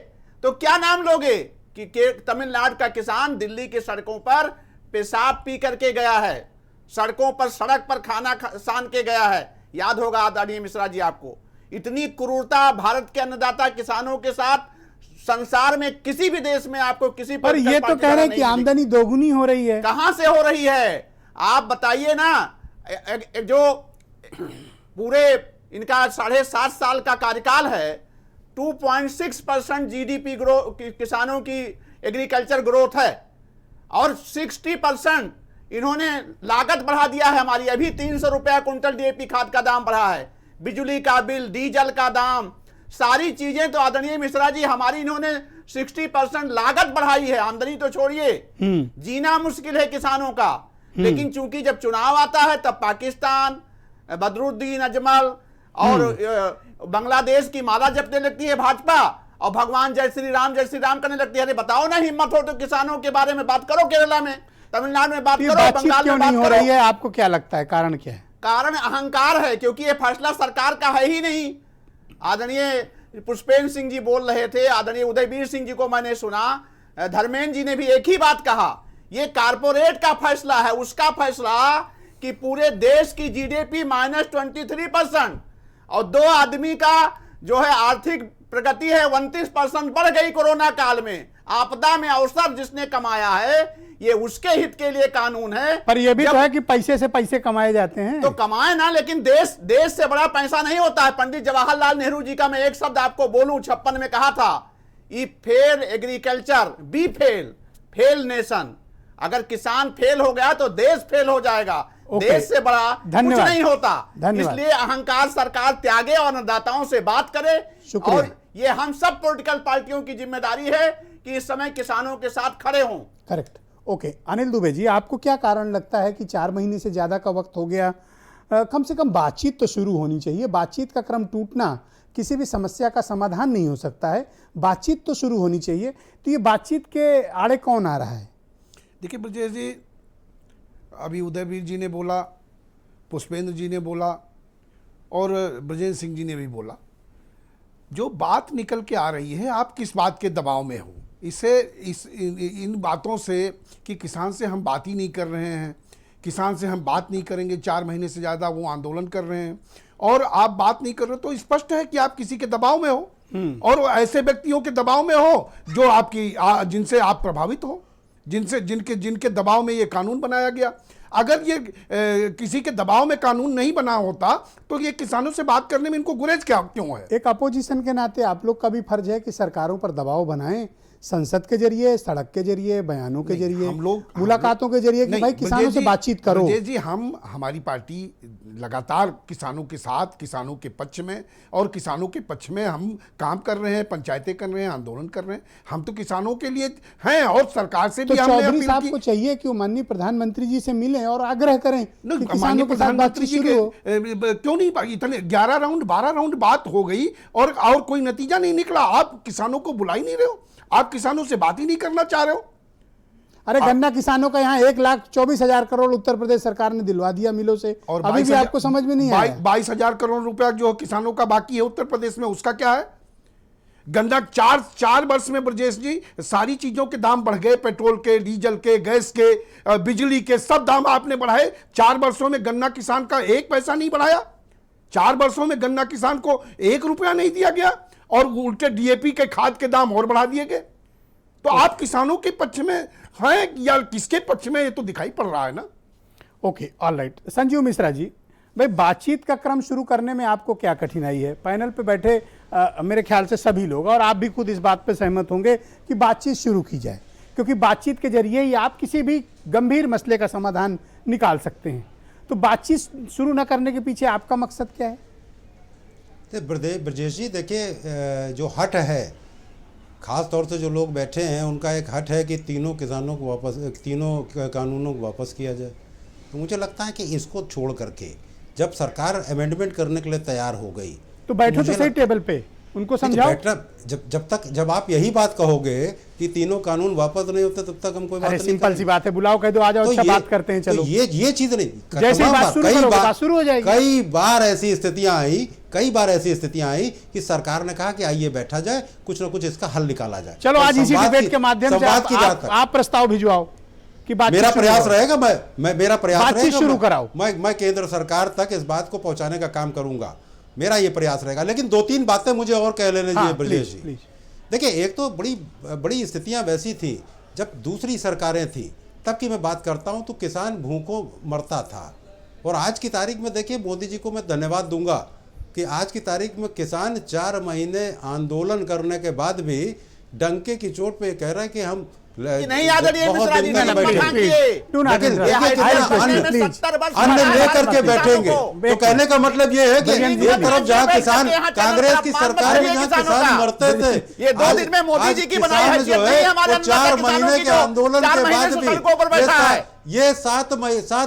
तो क्या नाम लोगे कि तमिलनाडु का किसान दिल्ली की सड़कों पर पेशाब पी करके गया है, सड़कों पर सड़क पर खाना सान के गया है। याद होगा आदरणीय मिश्रा जी आपको। इतनी क्रूरता भारत के अन्नदाता किसानों के साथ संसार में किसी भी देश में आपको किसी पर ये तो कह रहे हैं कि आमदनी दोगुनी हो रही है। कहां से हो रही है आप बताइए ना। जो पूरे इनका 7.5 साल का कार्यकाल है, 2.6% जीडीपी ग्रोथ किसानों की एग्रीकल्चर ग्रोथ है और 60% इन्होंने लागत बढ़ा दिया है हमारी। अभी 300 रुपया कुंटल डीएपी खाद का दाम बढ़ा है, बिजली का बिल, डीजल का दाम, सारी चीजें तो आदरणीय मिश्रा जी हमारी इन्होंने 60% लागत बढ़ाई है। आमदनी तो छोड़िए, जीना मुश्किल है किसानों का। लेकिन चूंकि जब चुनाव आता है तब पाकिस्तान, बदरुद्दीन अजमल और बांग्लादेश की माला जपने लगती है भाजपा और भगवान जय श्री राम करने लगती है। अरे बताओ ना, हिम्मत हो तो किसानों के बारे में बात करो। केरला में, तमिलनाडु में बात करो, बंगाल में बात हो रही है। आपको क्या लगता है कारण क्या है? कारण अहंकार है, क्योंकि ये फैसला सरकार का है ही नहीं। आदरणीय पुष्पेंद्र सिंह जी बोल रहे थे, आदरणीय उदयवीर सिंह जी को मैंने सुना, धर्मेंद्र जी ने भी एक ही बात कहा, ये कारपोरेट का फैसला है। उसका फैसला कि पूरे देश की जीडीपी -23% और 2 आदमी का जो है आर्थिक प्रगति है 29% बढ़ गई कोरोना काल में। आपदा में अवसर जिसने कमाया है, ये उसके हित के लिए कानून है। पर यह भी तो है कि पैसे से पैसे कमाए जाते हैं। तो कमाए ना, लेकिन देश से बड़ा पैसा नहीं होता है। पंडित जवाहरलाल नेहरू जी का मैं एक शब्द आपको बोलूं, 56 में कहा था, if fail agriculture be fail nation. अगर किसान फेल हो गया तो देश फेल हो जाएगा। देश से बड़ा कुछ नहीं होता। इसलिए अहंकार सरकार त्यागे और अन्नदाताओं से बात करे। और ये हम सब पॉलिटिकल पार्टियों की जिम्मेदारी है कि इस समय किसानों के साथ खड़े हों। करेक्ट। ओके, अनिल दुबे जी, आपको क्या कारण लगता है कि 4 महीने से ज्यादा का वक्त हो गया, कम से कम बातचीत तो शुरू होनी चाहिए। बातचीत का क्रम टूटना किसी भी समस्या का समाधान नहीं हो सकता है। बातचीत तो शुरू होनी चाहिए। तो ये बातचीत के आड़े कौन आ रहा है? देखिए ब्रजेश जी, अभी उदयवीर जी ने बोला, पुष्पेंद्र जी ने बोला और ब्रजेंद्र सिंह जी ने भी बोला। जो बात निकल के आ रही है, आप किस बात के दबाव में हो? इन बातों से कि किसान से हम बात ही नहीं कर रहे हैं, किसान से हम बात नहीं करेंगे, 4 महीने से ज़्यादा वो आंदोलन कर रहे हैं और आप बात नहीं कर रहे, तो स्पष्ट है कि आप किसी के दबाव में हो और ऐसे व्यक्तियों के दबाव में हो जो आपकी जिनसे आप प्रभावित हो, जिनके दबाव में ये कानून बनाया गया। अगर ये किसी के दबाव में कानून नहीं बना होता तो ये किसानों से बात करने में इनको गुरेज क्यों है? एक अपोजिशन के नाते आप लोग का भी फर्ज है कि सरकारों पर दबाव बनाएं, संसद के जरिए, सड़क के जरिए, बयानों के जरिए, हम लोग मुलाकातों के जरिए कि भाई किसानों से बातचीत करो। ब्रजेश जी, हमारी पार्टी लगातार किसानों के साथ, किसानों के पक्ष में और किसानों के पक्ष में हम काम कर रहे हैं, पंचायतें कर रहे हैं, आंदोलन कर रहे हैं। हम तो किसानों के लिए हैं और सरकार से तो भी हमने चौधरी अपील साहब की। को चाहिए कि वो माननीय प्रधानमंत्री जी से मिलें और आग्रह करें कि माननीय किसानों के साथ प्रधानमंत्री बातचीत जी शुरू हो। के क्यों नहीं, इतने 11 राउंड 12 राउंड बात हो गई और कोई नतीजा नहीं निकला। आप किसानों को बुला ही नहीं रहे हो, आप किसानों से बात ही नहीं करना चाह रहे हो। अरे गन्ना किसानों का यहाँ 1,24,000 करोड़ उत्तर प्रदेश सरकार ने दिलवा दिया मिलों से, और अभी भी आपको समझ में नहीं आया। 22,000 करोड़ रुपया जो किसानों का बाकी है उत्तर प्रदेश में, उसका क्या है? गन्ना चार वर्ष में ब्रजेश जी सारी चीजों के दाम बढ़ गए, पेट्रोल के, डीजल के, गैस के, बिजली के, सब दाम आपने बढ़ाए। 4 वर्षों में गन्ना किसान का 1 पैसा नहीं बढ़ाया। 4 वर्षों में गन्ना किसान को 1 रुपया नहीं दिया गया और उल्टे डीएपी के खाद के दाम और बढ़ा दिए गए। तो आप किसानों के पक्ष में हैं या किसके पक्ष में, ये तो दिखाई पड़ रहा है ना। Okay, all right. Sanjeev Mishra ji, भाई बातचीत का क्रम शुरू करने में आपको क्या कठिनाई है? पैनल पे बैठे मेरे ख्याल से सभी लोग और आप भी खुद इस बात पे सहमत होंगे कि बातचीत शुरू की जाए, क्योंकि बातचीत के जरिए ही आप किसी भी गंभीर मसले का समाधान निकाल सकते हैं। तो बातचीत शुरू न करने के पीछे आपका मकसद क्या है? ब्रजेश जी देखिए, जो हट है, खास तौर से जो लोग बैठे हैं उनका एक हट है कि तीनों किसानों को वापस, तीनों कानूनों को वापस किया जाए। तो मुझे लगता है कि इसको छोड़ करके जब सरकार अमेंडमेंट करने के लिए तैयार हो गई तो बैठो तो सही टेबल पे, उनको समझाओ। जब आप यही बात कहोगे कि तीनों कानून वापस नहीं होते तब तक हम कोई बात नहीं सिंपल करेंगे। सी बात है, बुलाओ, कह दो आ जाओ, तो अच्छा बात करते हैं, चलो। तो ये चीज नहीं, जैसे ही बात शुरू करोगे, बात शुरू हो जाएगी। कई बार ऐसी स्थितियां आई कि सरकार ने कहा कि आइए बैठा जाए, कुछ ना कुछ इसका हल निकाला जाए। चलो आज इसी डिबेट के माध्यम से आप प्रस्ताव भिजवाओ कि बात, मेरा प्रयास रहेगा, मेरा प्रयास बातचीत शुरू कराओ। मैं केंद्र सरकार तक इस बात को पहुंचाने का काम करूंगा, मेरा ये प्रयास रहेगा। लेकिन 2-3 बातें मुझे और कह लेने दीजिए ब्रजेश जी। देखिए, एक तो बड़ी स्थितियां वैसी थी जब दूसरी सरकारें थी, तब की मैं बात करता हूं तो किसान भूखों मरता था। और आज की तारीख में देखिए, मोदी जी को मैं धन्यवाद दूंगा कि आज की तारीख में किसान 4 महीने आंदोलन करने के बाद भी डंके की चोट पे कह रहा है कि हम नहीं आदरणीय मिश्रा जी, अन्न अन्न लेकर के बैठेंगे। तो कहने का मतलब ये है कि एक तरफ जहाँ किसान, कांग्रेस की सरकार में जहाँ किसान मरते थे, ये 2 दिन में मोदी जी की बनाई हैसियत नहीं, हमारे 4 महीने के आंदोलन के बाद भी ये 7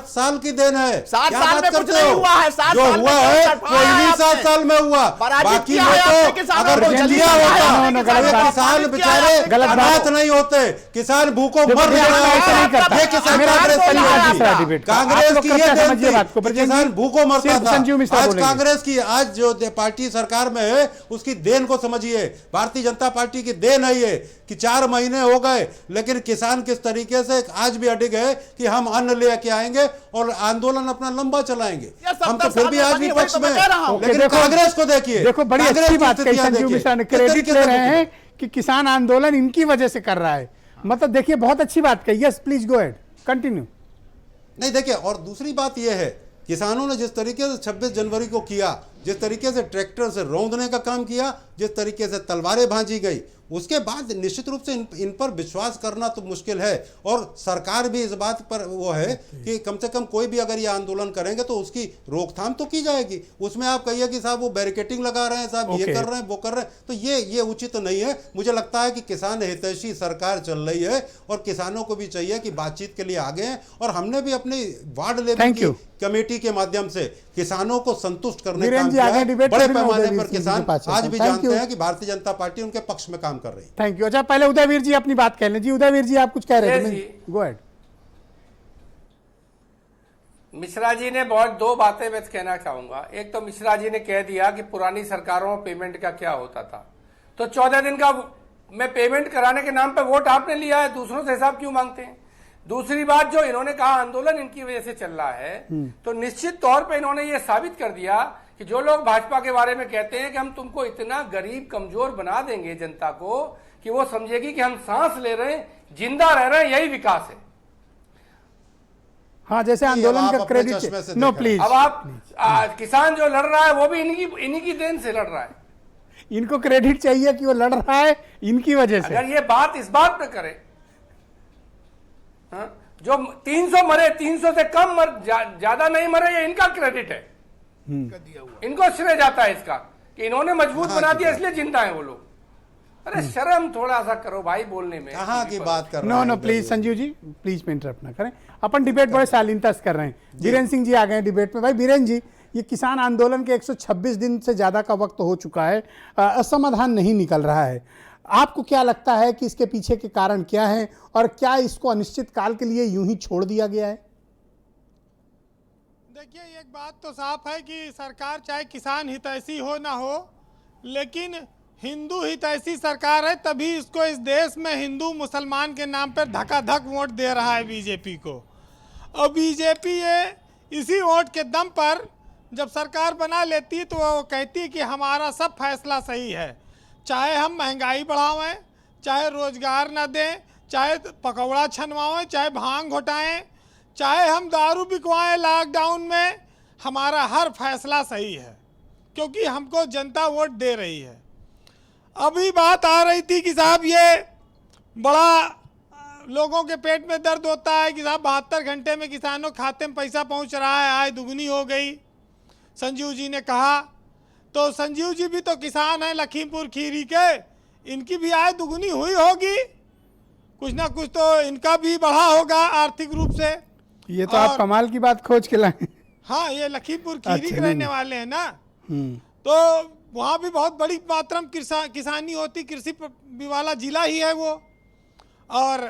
साल की देन है। 7 साल में कुछ नहीं हुआ है, 7 जो साल हुआ है वो इन्हीं 7 साल में हुआ। बाकी में तो अगर दिया होता, किसान बेचारे अनाथ नहीं होते, किसान भूखों मर जाते। कांग्रेस की ये देन थी, किसान भूखों मरता था। आज कांग्रेस की, आज जो पार्टी सरकार में है उसकी देन को समझिए। भारतीय जनता पार्टी की देन है ये कि 4 महीने हो गए, लेकिन किसान किस तरीके से आज भी अडिग है कि हम अन्न लेके आएंगे और आंदोलन अपना लंबा चलाएंगे। हम तो फिर भी आज भी पक्ष में, लेकिन कांग्रेस को देखिए, देखो बड़ी अच्छी बात कही संजीव मिश्रा ने, क्रेडिट ले रहे हैं कि किसान आंदोलन इनकी वजह से कर रहा है। मतलब देखिए, बहुत अच्छी बात कही। Yes please go ahead, continue. नहीं देखिए, और दूसरी बात यह है, किसानों ने जिस तरीके से 26 जनवरी को किया, जिस तरीके से ट्रैक्टर से रौंदने का काम किया, जिस तरीके से तलवारें भांजी गई, उसके बाद निश्चित रूप से इन पर विश्वास करना तो मुश्किल है। और सरकार भी इस बात पर वो है कि कम से कम कोई भी अगर ये आंदोलन करेंगे तो उसकी रोकथाम तो की जाएगी। उसमें आप कहिए कि साहब वो बैरिकेटिंग लगा रहे हैं, साहब ये कर रहे हैं, वो कर रहे हैं, तो ये उचित नहीं है। मुझे लगता है कि किसान हितैषी सरकार चल रही है और किसानों को भी चाहिए कि बातचीत के लिए आगे हैं। और हमने भी अपनी वार्ड लेवल की कमेटी के माध्यम से किसानों को संतुष्ट करने का काम किया है। बड़े पैमाने पर किसान आज भी जानते हैं कि भारतीय जनता पार्टी उनके पक्ष में काम कर रही है। Thank you. अच्छा, पहले उदयवीर जी अपनी बात कह लें। जी उदयवीर जी, आप कुछ कह रहे थे, गो अहेड। मिश्रा जी ने 2 बातें मैं कहना चाहूंगा। एक तो मिश्रा जी ने कह दिया कि पुरानी सरकारों में पेमेंट का क्या होता था, तो 14 दिन का मैं पेमेंट कराने के नाम पे वोट आपने लिया है, दूसरों से हिसाब क्यों मांगते हैं? दूसरी बात, जो इन्होंने कहा आंदोलन इनकी वजह से चल रहा है, तो निश्चित तौर पे इन्होंने ये साबित कर दिया कि जो लोग भाजपा के बारे में कहते हैं कि हम तुमको इतना गरीब कमजोर बना देंगे जनता को कि वो समझेगी कि हम सांस ले रहे हैं, जिंदा रह रहे हैं, यही विकास है। हाँ, जैसे आंदोलन का क्रेडिट, नो प्लीज। अब आप किसान जो लड़ रहा है वो भी इन्हीं की देन से लड़ रहा है। इनको क्रेडिट चाहिए कि वो लड़ रहा है इनकी वजह से। अगर ये बात इस बात पे करे, हाँ, जो 300 मरे, 300 से कम ज्यादा नहीं मरे, ये इनका क्रेडिट है, इनको श्रेय जाता है इसका कि इन्होंने मजबूत बना दिया इसलिए जिंदा है वो लोग। अरे शर्म थोड़ा सा करो भाई बोलने में। कहाँ की बात कर रहे नो हैं? No please Sanjeev ji, please में इंटरप्ट ना करें, अपन डिबेट बड़े शालीनता से कर रहे हैं। बीरेन सिंह जी आ गए डिबेट में। भाई बीरेन जी, ये किसान आंदोलन के 126 दिन से ज्यादा का वक्त हो चुका है, असमाधान नहीं निकल रहा है। आपको क्या लगता है कि इसके पीछे के कारण क्या है और क्या इसको अनिश्चित काल के लिए यूं ही छोड़ दिया गया है? देखिए, एक बात तो साफ है कि सरकार चाहे किसान हितैषी हो ना हो, लेकिन हिंदू हितैषी सरकार है, तभी इसको इस देश में हिंदू मुसलमान के नाम पर धकाधक वोट दे रहा है बीजेपी को। और बीजेपी ये इसी वोट के दम पर जब सरकार बना लेती तो वो कहती कि हमारा सब फैसला सही है, चाहे हम महंगाई बढ़ावें, चाहे रोजगार न दें, चाहे पकौड़ा छनवाएं, चाहे भांग घोटाएं, चाहे हम दारू बिकवाएं लॉकडाउन में, हमारा हर फैसला सही है क्योंकि हमको जनता वोट दे रही है। अभी बात आ रही थी कि साहब ये बड़ा लोगों के पेट में दर्द होता है कि साहब 72 घंटे में किसानों के खाते में पैसा पहुंच रहा है, आय दुगनी हो गई, संजीव जी ने कहा। तो संजीव जी भी तो किसान हैं लखीमपुर खीरी के, इनकी भी आय दुगनी हुई होगी, कुछ ना कुछ तो इनका भी बढ़ा होगा आर्थिक रूप से। ये तो आप कमाल की बात खोज के लाए। हाँ, ये लखीमपुर खीरी के रहने वाले हैं ना, तो वहाँ भी बहुत बड़ी मात्रा में किसानी होती, कृषि वाला जिला ही है वो। और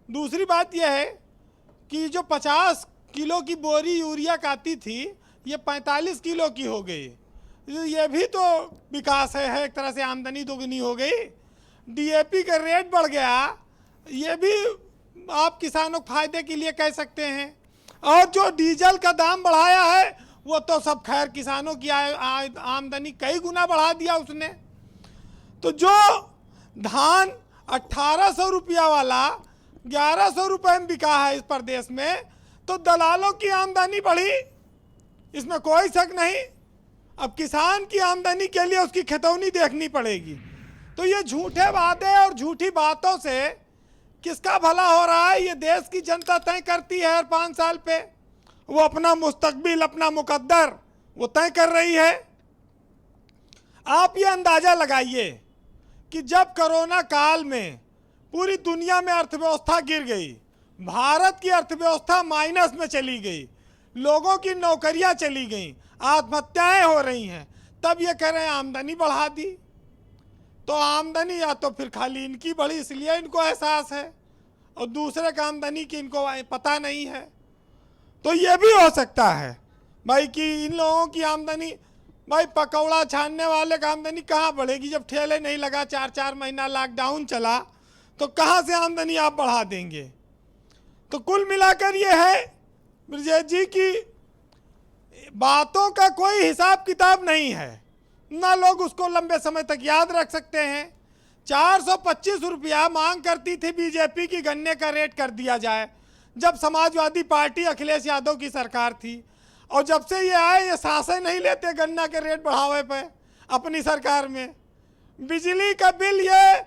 दूसरी बात यह है कि जो 50 किलो की बोरी यूरिया का आती थी, ये 45 किलो की हो गई। ये भी तो विकास है, एक तरह से आमदनी दोगुनी हो गई। डीएपी का रेट बढ़ गया, ये भी आप किसानों के फायदे के लिए कह सकते हैं। और जो डीजल का दाम बढ़ाया है वो तो सब खैर किसानों की आमदनी कई गुना बढ़ा दिया उसने। तो जो धान 1800 रुपया वाला 1100 रुपये में बिका है इस प्रदेश में, तो दलालों की आमदनी बढ़ी, इसमें कोई शक नहीं। अब किसान की आमदनी के लिए उसकी खतौनी देखनी पड़ेगी। तो ये झूठे वादे और झूठी बातों से किसका भला हो रहा है, ये देश की जनता तय करती है। हर 5 साल पे वो अपना मुस्तकबिल, अपना मुकद्दर वो तय कर रही है। आप ये अंदाजा लगाइए कि जब कोरोना काल में पूरी दुनिया में अर्थव्यवस्था गिर गई, भारत की अर्थव्यवस्था माइनस में चली गई, लोगों की नौकरियां चली गईं, आत्महत्याएं हो रही हैं, तब ये कह रहे हैं आमदनी बढ़ा दी। तो आमदनी या तो फिर खाली इनकी बढ़ी इसलिए इनको एहसास है और दूसरे का आमदनी की इनको पता नहीं है। तो ये भी हो सकता है भाई कि इन लोगों की आमदनी, भाई पकौड़ा छानने वाले का आमदनी कहाँ बढ़ेगी जब ठेले नहीं लगा, 4-4 महीना लॉकडाउन चला, तो कहाँ से आमदनी आप बढ़ा देंगे। तो कुल मिलाकर ये है ब्रजेश जी की बातों का कोई हिसाब किताब नहीं है, ना लोग उसको लंबे समय तक याद रख सकते हैं। 425 रुपया मांग करती थी बीजेपी की गन्ने का रेट कर दिया जाए जब समाजवादी पार्टी अखिलेश यादव की सरकार थी, और जब से ये आए ये सांसें नहीं लेते गन्ना के रेट बढ़ावे पे अपनी सरकार में। बिजली का बिल ये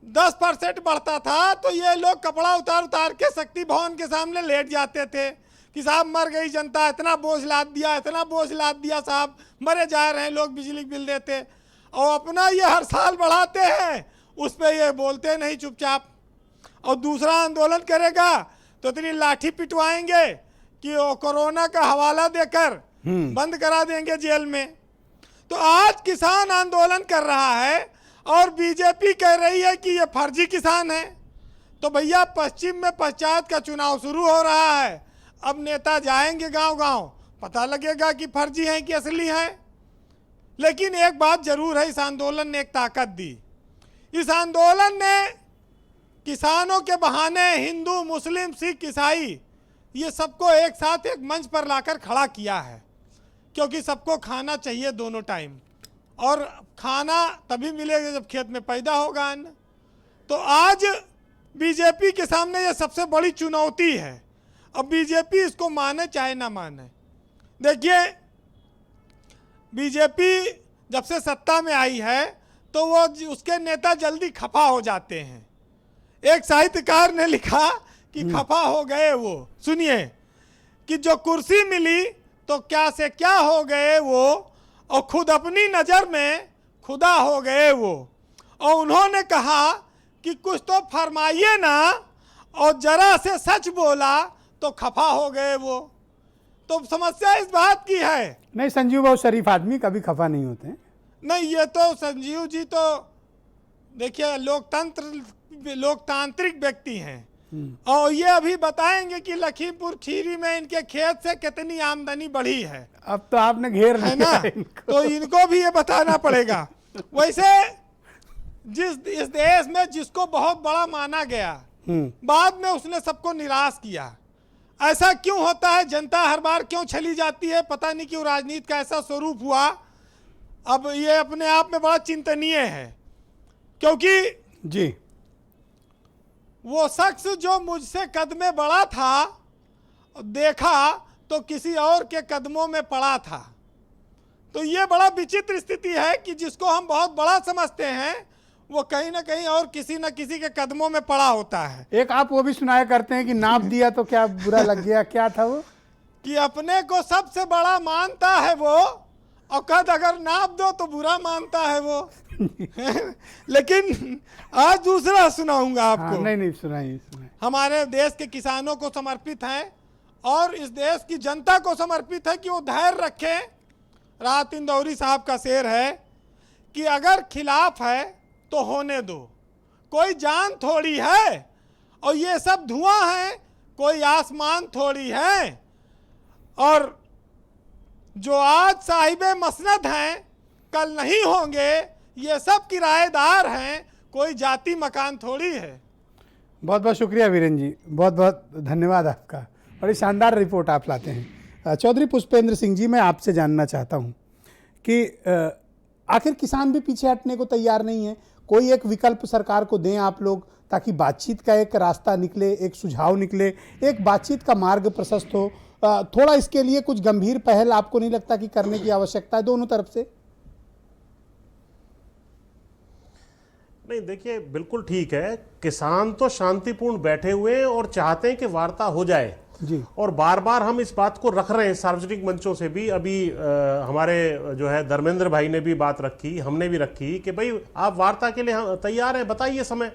10% बढ़ता था तो ये लोग कपड़ा उतार उतार के शक्ति भवन के सामने लेट जाते थे कि साहब मर गई जनता, इतना बोझ लाद दिया, इतना बोझ लाद दिया साहब, मरे जा रहे हैं लोग, बिजली बिल देते। और अपना ये हर साल बढ़ाते हैं, उस पर ये बोलते नहीं चुपचाप। और दूसरा आंदोलन करेगा तो इतनी लाठी पिटवाएंगे कि वो कोरोना का हवाला देकर बंद करा देंगे जेल में। तो आज किसान आंदोलन कर रहा है और बीजेपी कह रही है कि ये फर्जी किसान है। तो भैया पश्चिम में पंचायत का चुनाव शुरू हो रहा है, अब नेता जाएंगे गांव-गांव, पता लगेगा कि फर्जी हैं कि असली हैं। लेकिन एक बात जरूर है, इस आंदोलन ने एक ताकत दी। इस आंदोलन ने किसानों के बहाने हिंदू, मुस्लिम, सिख, ईसाई ये सबको एक साथ एक मंच पर लाकर खड़ा किया है, क्योंकि सबको खाना चाहिए दोनों टाइम, और खाना तभी मिलेगा जब खेत में पैदा होगा अन्न। तो आज बीजेपी के सामने ये सबसे बड़ी चुनौती है। अब बीजेपी इसको माने चाहे ना माने, देखिए बीजेपी जब से सत्ता में आई है तो वो उसके नेता जल्दी खफा हो जाते हैं। एक साहित्यकार ने लिखा कि खफा हो गए वो, सुनिए, कि जो कुर्सी मिली तो क्या से क्या हो गए वो, और खुद अपनी नज़र में खुदा हो गए वो। और उन्होंने कहा कि कुछ तो फरमाइए ना, और जरा से सच बोला तो खफा हो गए वो। तो समस्या इस बात की है। नहीं, संजीव बहुत शरीफ आदमी, कभी खफा नहीं होते हैं। नहीं, ये तो संजीव जी तो देखिए लोकतांत्रिक व्यक्ति हैं, और ये अभी बताएंगे कि लखीमपुर खीरी में इनके खेत से कितनी आमदनी बढ़ी है। अब तो आपने घेर है ना, तो इनको भी ये बताना पड़ेगा। वैसे इस देश में जिसको बहुत बड़ा माना गया, बाद में उसने सबको निराश किया। ऐसा क्यों होता है? जनता हर बार क्यों चली जाती है? पता नहीं क्यों राजनीति का ऐसा स्वरूप हुआ। अब ये अपने आप में बड़ा चिंतनीय है, क्योंकि जी वो शख्स जो मुझसे कदमे बड़ा था, देखा तो किसी और के कदमों में पड़ा था। तो ये बड़ा विचित्र स्थिति है कि जिसको हम बहुत बड़ा समझते हैं, वो कहीं ना कहीं और किसी न किसी के कदमों में पड़ा होता है। एक आप वो भी सुनाया करते हैं कि नाप दिया तो क्या बुरा लग गया, क्या था वो? कि अपने को सबसे बड़ा मानता है वो, और कद अगर नाप दो तो बुरा मानता है वो। लेकिन आज दूसरा सुनाऊंगा आपको। हाँ, नहीं सुनाइए। हमारे देश के किसानों को समर्पित है, और इस देश की जनता को समर्पित है कि वो धैर्य रखें। राहत इंदौरी साहब का शेर है कि अगर खिलाफ है तो होने दो, कोई जान थोड़ी है, और ये सब धुआं है, कोई आसमान थोड़ी है। और जो आज साहिबे मसनद हैं कल नहीं होंगे, ये सब किराएदार हैं, कोई जाति मकान थोड़ी है। बहुत बहुत शुक्रिया वीरेंद्र जी, बहुत बहुत धन्यवाद आपका। बड़ी शानदार रिपोर्ट आप लाते हैं। चौधरी पुष्पेंद्र सिंह जी, मैं आपसे जानना चाहता हूं कि आखिर किसान भी पीछे हटने को तैयार नहीं है। कोई एक विकल्प सरकार को दें आप लोग, ताकि बातचीत का एक रास्ता निकले, एक सुझाव निकले, एक बातचीत का मार्ग प्रशस्त हो। थोड़ा इसके लिए कुछ गंभीर पहल आपको नहीं लगता कि करने की आवश्यकता है दोनों तरफ से? नहीं, देखिए, बिल्कुल ठीक है। किसान तो शांतिपूर्ण बैठे हुए हैं और चाहते हैं कि वार्ता हो जाए जी। और बार बार हम इस बात को रख रहे हैं सार्वजनिक मंचों से भी। अभी हमारे जो है धर्मेंद्र भाई ने भी बात रखी, हमने भी रखी कि भाई आप वार्ता के लिए तैयार हैं, बताइए समय।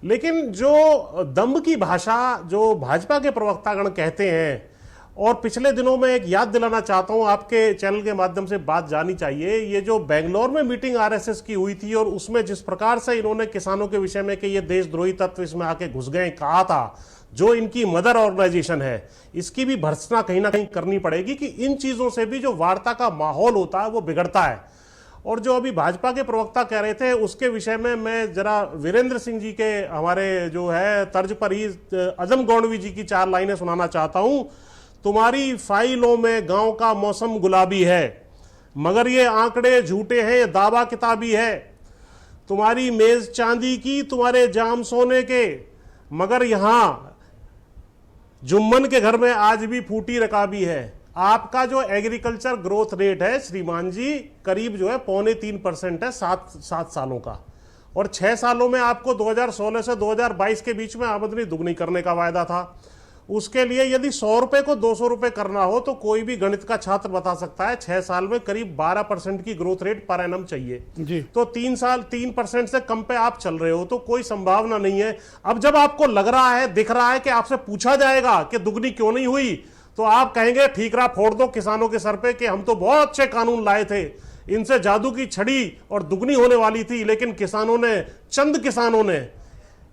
लेकिन जो दम्भ की भाषा जो भाजपा के प्रवक्तागण कहते हैं, और पिछले दिनों में एक याद दिलाना चाहता हूं, आपके चैनल के माध्यम से बात जानी चाहिए। ये जो बेंगलोर में मीटिंग आरएसएस की हुई थी, और उसमें जिस प्रकार से इन्होंने किसानों के विषय में कि ये देशद्रोही तत्व इसमें आके घुस गए कहा था, जो इनकी मदर ऑर्गेनाइजेशन है, इसकी भी भर्त्सना कहीं ना कहीं करनी पड़ेगी कि इन चीजों से भी जो वार्ता का माहौल होता है वो बिगड़ता है। और जो अभी भाजपा के प्रवक्ता कह रहे थे, उसके विषय में मैं जरा वीरेंद्र सिंह जी के हमारे जो है तर्ज पर ही अजम गौंडवी जी की 4 लाइनें सुनाना चाहता हूं। तुम्हारी फाइलों में गांव का मौसम गुलाबी है, मगर ये आंकड़े झूठे हैं, ये दावा किताबी है। तुम्हारी मेज चांदी की, तुम्हारे जाम सोने के, मगर यहां जुम्मन के घर में आज भी फूटी रकाबी है। आपका जो एग्रीकल्चर ग्रोथ रेट है श्रीमान जी, करीब जो है 3.25% है 7 सालों का, और 6 सालों में आपको 2016 से 2022 के बीच में आमदनी दुगनी करने का वायदा था। उसके लिए यदि 100 रुपए को 200 रुपए करना हो तो कोई भी गणित का छात्र बता सकता है 6 साल में करीब 12% की ग्रोथ रेट पर एनम चाहिए जी। तो 3% से कम पे आप चल रहे हो, तो कोई संभावना नहीं है। अब जब आपको लग रहा है, दिख रहा है कि आपसे पूछा जाएगा कि दुगनी क्यों नहीं हुई, तो आप कहेंगे ठीकरा फोड़ दो किसानों के सर पे कि हम तो बहुत अच्छे कानून लाए थे, इनसे जादू की छड़ी और दुगनी होने वाली थी, लेकिन किसानों ने, चंद किसानों ने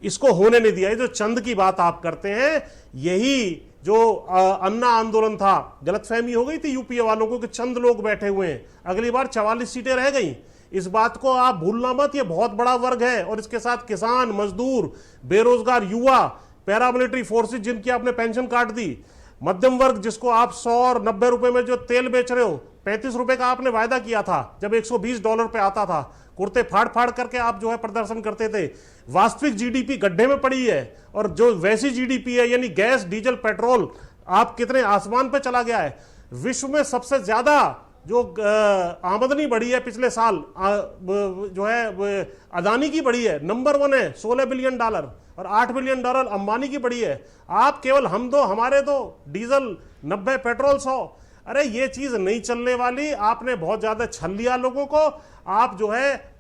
इसको होने नहीं दिया। ये जो चंद की बात आप करते हैं, यही जो अन्ना आंदोलन था, गलतफहमी हो गई थी यूपीए वालों को कि चंद लोग बैठे हुए हैं, अगली बार 44 सीटें रह गई। इस बात को आप भूलना मत, ये बहुत बड़ा वर्ग है, और इसके साथ किसान, मजदूर, बेरोजगार युवा, पैरामिलिट्री फोर्सेज जिनकी आपने पेंशन काट दी, मध्यम वर्ग जिसको आप 100 और 90 रुपए में जो तेल बेच रहे हो, 35 रुपए का आपने वायदा किया था जब $120 पे आता था, कुर्ते फाड़ फाड़ करके आप जो है प्रदर्शन करते थे। वास्तविक जीडीपी गड्ढे में पड़ी है, और जो वैसी जीडीपी है यानी गैस, डीजल, पेट्रोल, आप कितने आसमान पे चला गया है। विश्व में सबसे ज्यादा जो आमदनी बढ़ी है पिछले साल जो है अदानी की बढ़ी है, नंबर 1 है, $16 बिलियन और $8 बिलियन अंबानी की बढ़ी है। आप केवल हम दो, हमारे दो, डीजल 90, पेट्रोल 100। अरे ये चीज नहीं चलने वाली। आपने बहुत ज्यादा छल लिया लोगों को। आप जो है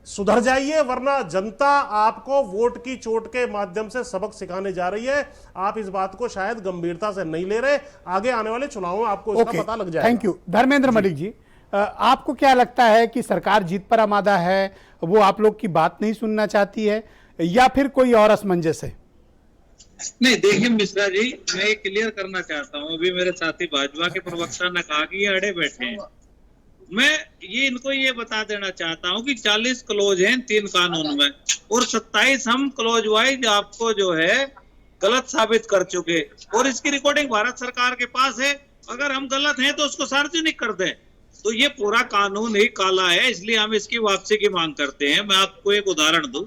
सुधर जाइए, वरना जनता आपको वोट की चोट के माध्यम से सबक सिखाने जा रही है। आप इस बात को शायद गंभीरता से नहीं ले रहे। आगे आने वाले चुनावों में आपको इसका पता लग जाएगा। Thank you. धर्मेंद्र मलिक जी, आपको क्या लगता है कि सरकार जीत पर आमादा है, वो आप लोग की बात नहीं सुनना चाहती है, या फिर कोई और असमंजस है? नहीं, देखिए मिश्रा जी, मैं ये क्लियर करना चाहता हूँ। अभी मेरे साथी भाजपा के प्रवक्ता ने कहा कि ये अड़े बैठे हैं। मैं ये इनको ये बता देना चाहता हूँ कि 40 क्लोज हैं 3 कानून में, और 27 हम क्लोज वाइज आपको जो है गलत साबित कर चुके, और इसकी रिकॉर्डिंग भारत सरकार के पास है। अगर हम गलत हैं तो उसको सार्वजनिक कर दें। तो ये पूरा कानून ही काला है, इसलिए हम इसकी वापसी की मांग करते हैं। मैं आपको एक उदाहरण दूं।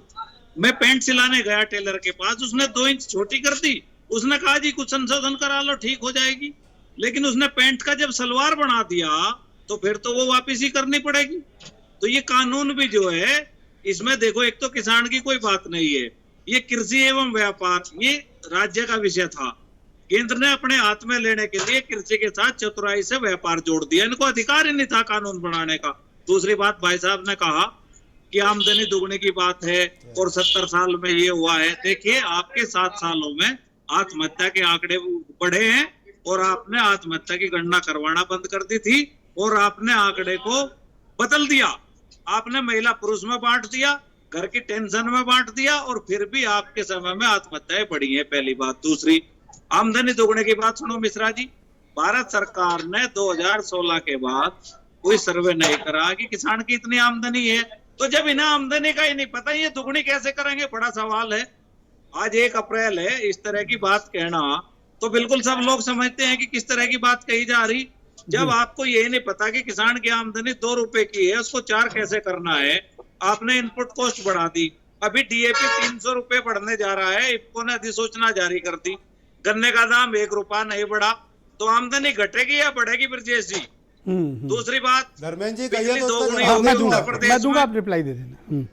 मैं पैंट सिलाने गया टेलर के पास, उसने 2 इंच छोटी कर दी। उसने कहा जी कुछ संशोधन करा लो, ठीक हो जाएगी। लेकिन उसने पैंट का जब सलवार बना दिया तो फिर तो वो वापस ही करनी पड़ेगी। तो ये कानून भी जो है, इसमें देखो, एक तो किसान की कोई बात नहीं है, ये कृषि एवं व्यापार ये राज्य का विषय था। केंद्र ने अपने हाथ में लेने के लिए कृषि के साथ चतुराई से व्यापार जोड़ दिया। इनको अधिकार ही नहीं था कानून बनाने का। दूसरी बात, भाई साहब ने कहा कि आमदनी दुगने की बात है और 70 साल में ये हुआ है। देखिए, आपके 7 सालों में आत्महत्या के आंकड़े बढ़े हैं, और आपने आत्महत्या की गणना करवाना बंद कर दी थी, और आपने आंकड़े को बदल दिया। आपने महिला पुरुष में बांट दिया, घर की टेंशन में बांट दिया, और फिर भी आपके समय में आत्महत्याएं बढ़ी हैं। पहली बात। दूसरी, आमदनी दोगुने की बात सुनो मिश्रा जी। भारत सरकार ने 2016 के बाद कोई सर्वे नहीं करा कि किसान की इतनी आमदनी है। तो जब इन्हें आमदनी का ही नहीं पता, ये दुगनी कैसे करेंगे? बड़ा सवाल है। आज 1 अप्रैल है, इस तरह की बात कहना तो बिल्कुल सब लोग समझते हैं कि किस तरह की बात कही जा रही। जब आपको ये नहीं पता कि किसान की आमदनी 2 रुपए की है, उसको 4 कैसे करना है। आपने इनपुट कॉस्ट बढ़ा दी। अभी डीएपी 300 रुपए बढ़ने जा रहा है। इफ्को ने अधिसूचना जारी कर दी। गन्ने का दाम 1 रुपया नहीं बढ़ा, तो आमदनी घटेगी या बढ़ेगी ब्रजेश जी? दूसरी बात, धर्मेंद्र जी बिजली कहिए दोगुनी तो होगी मैं उत्तर प्रदेश दूंगा, में। आप रिप्लाई दे देना।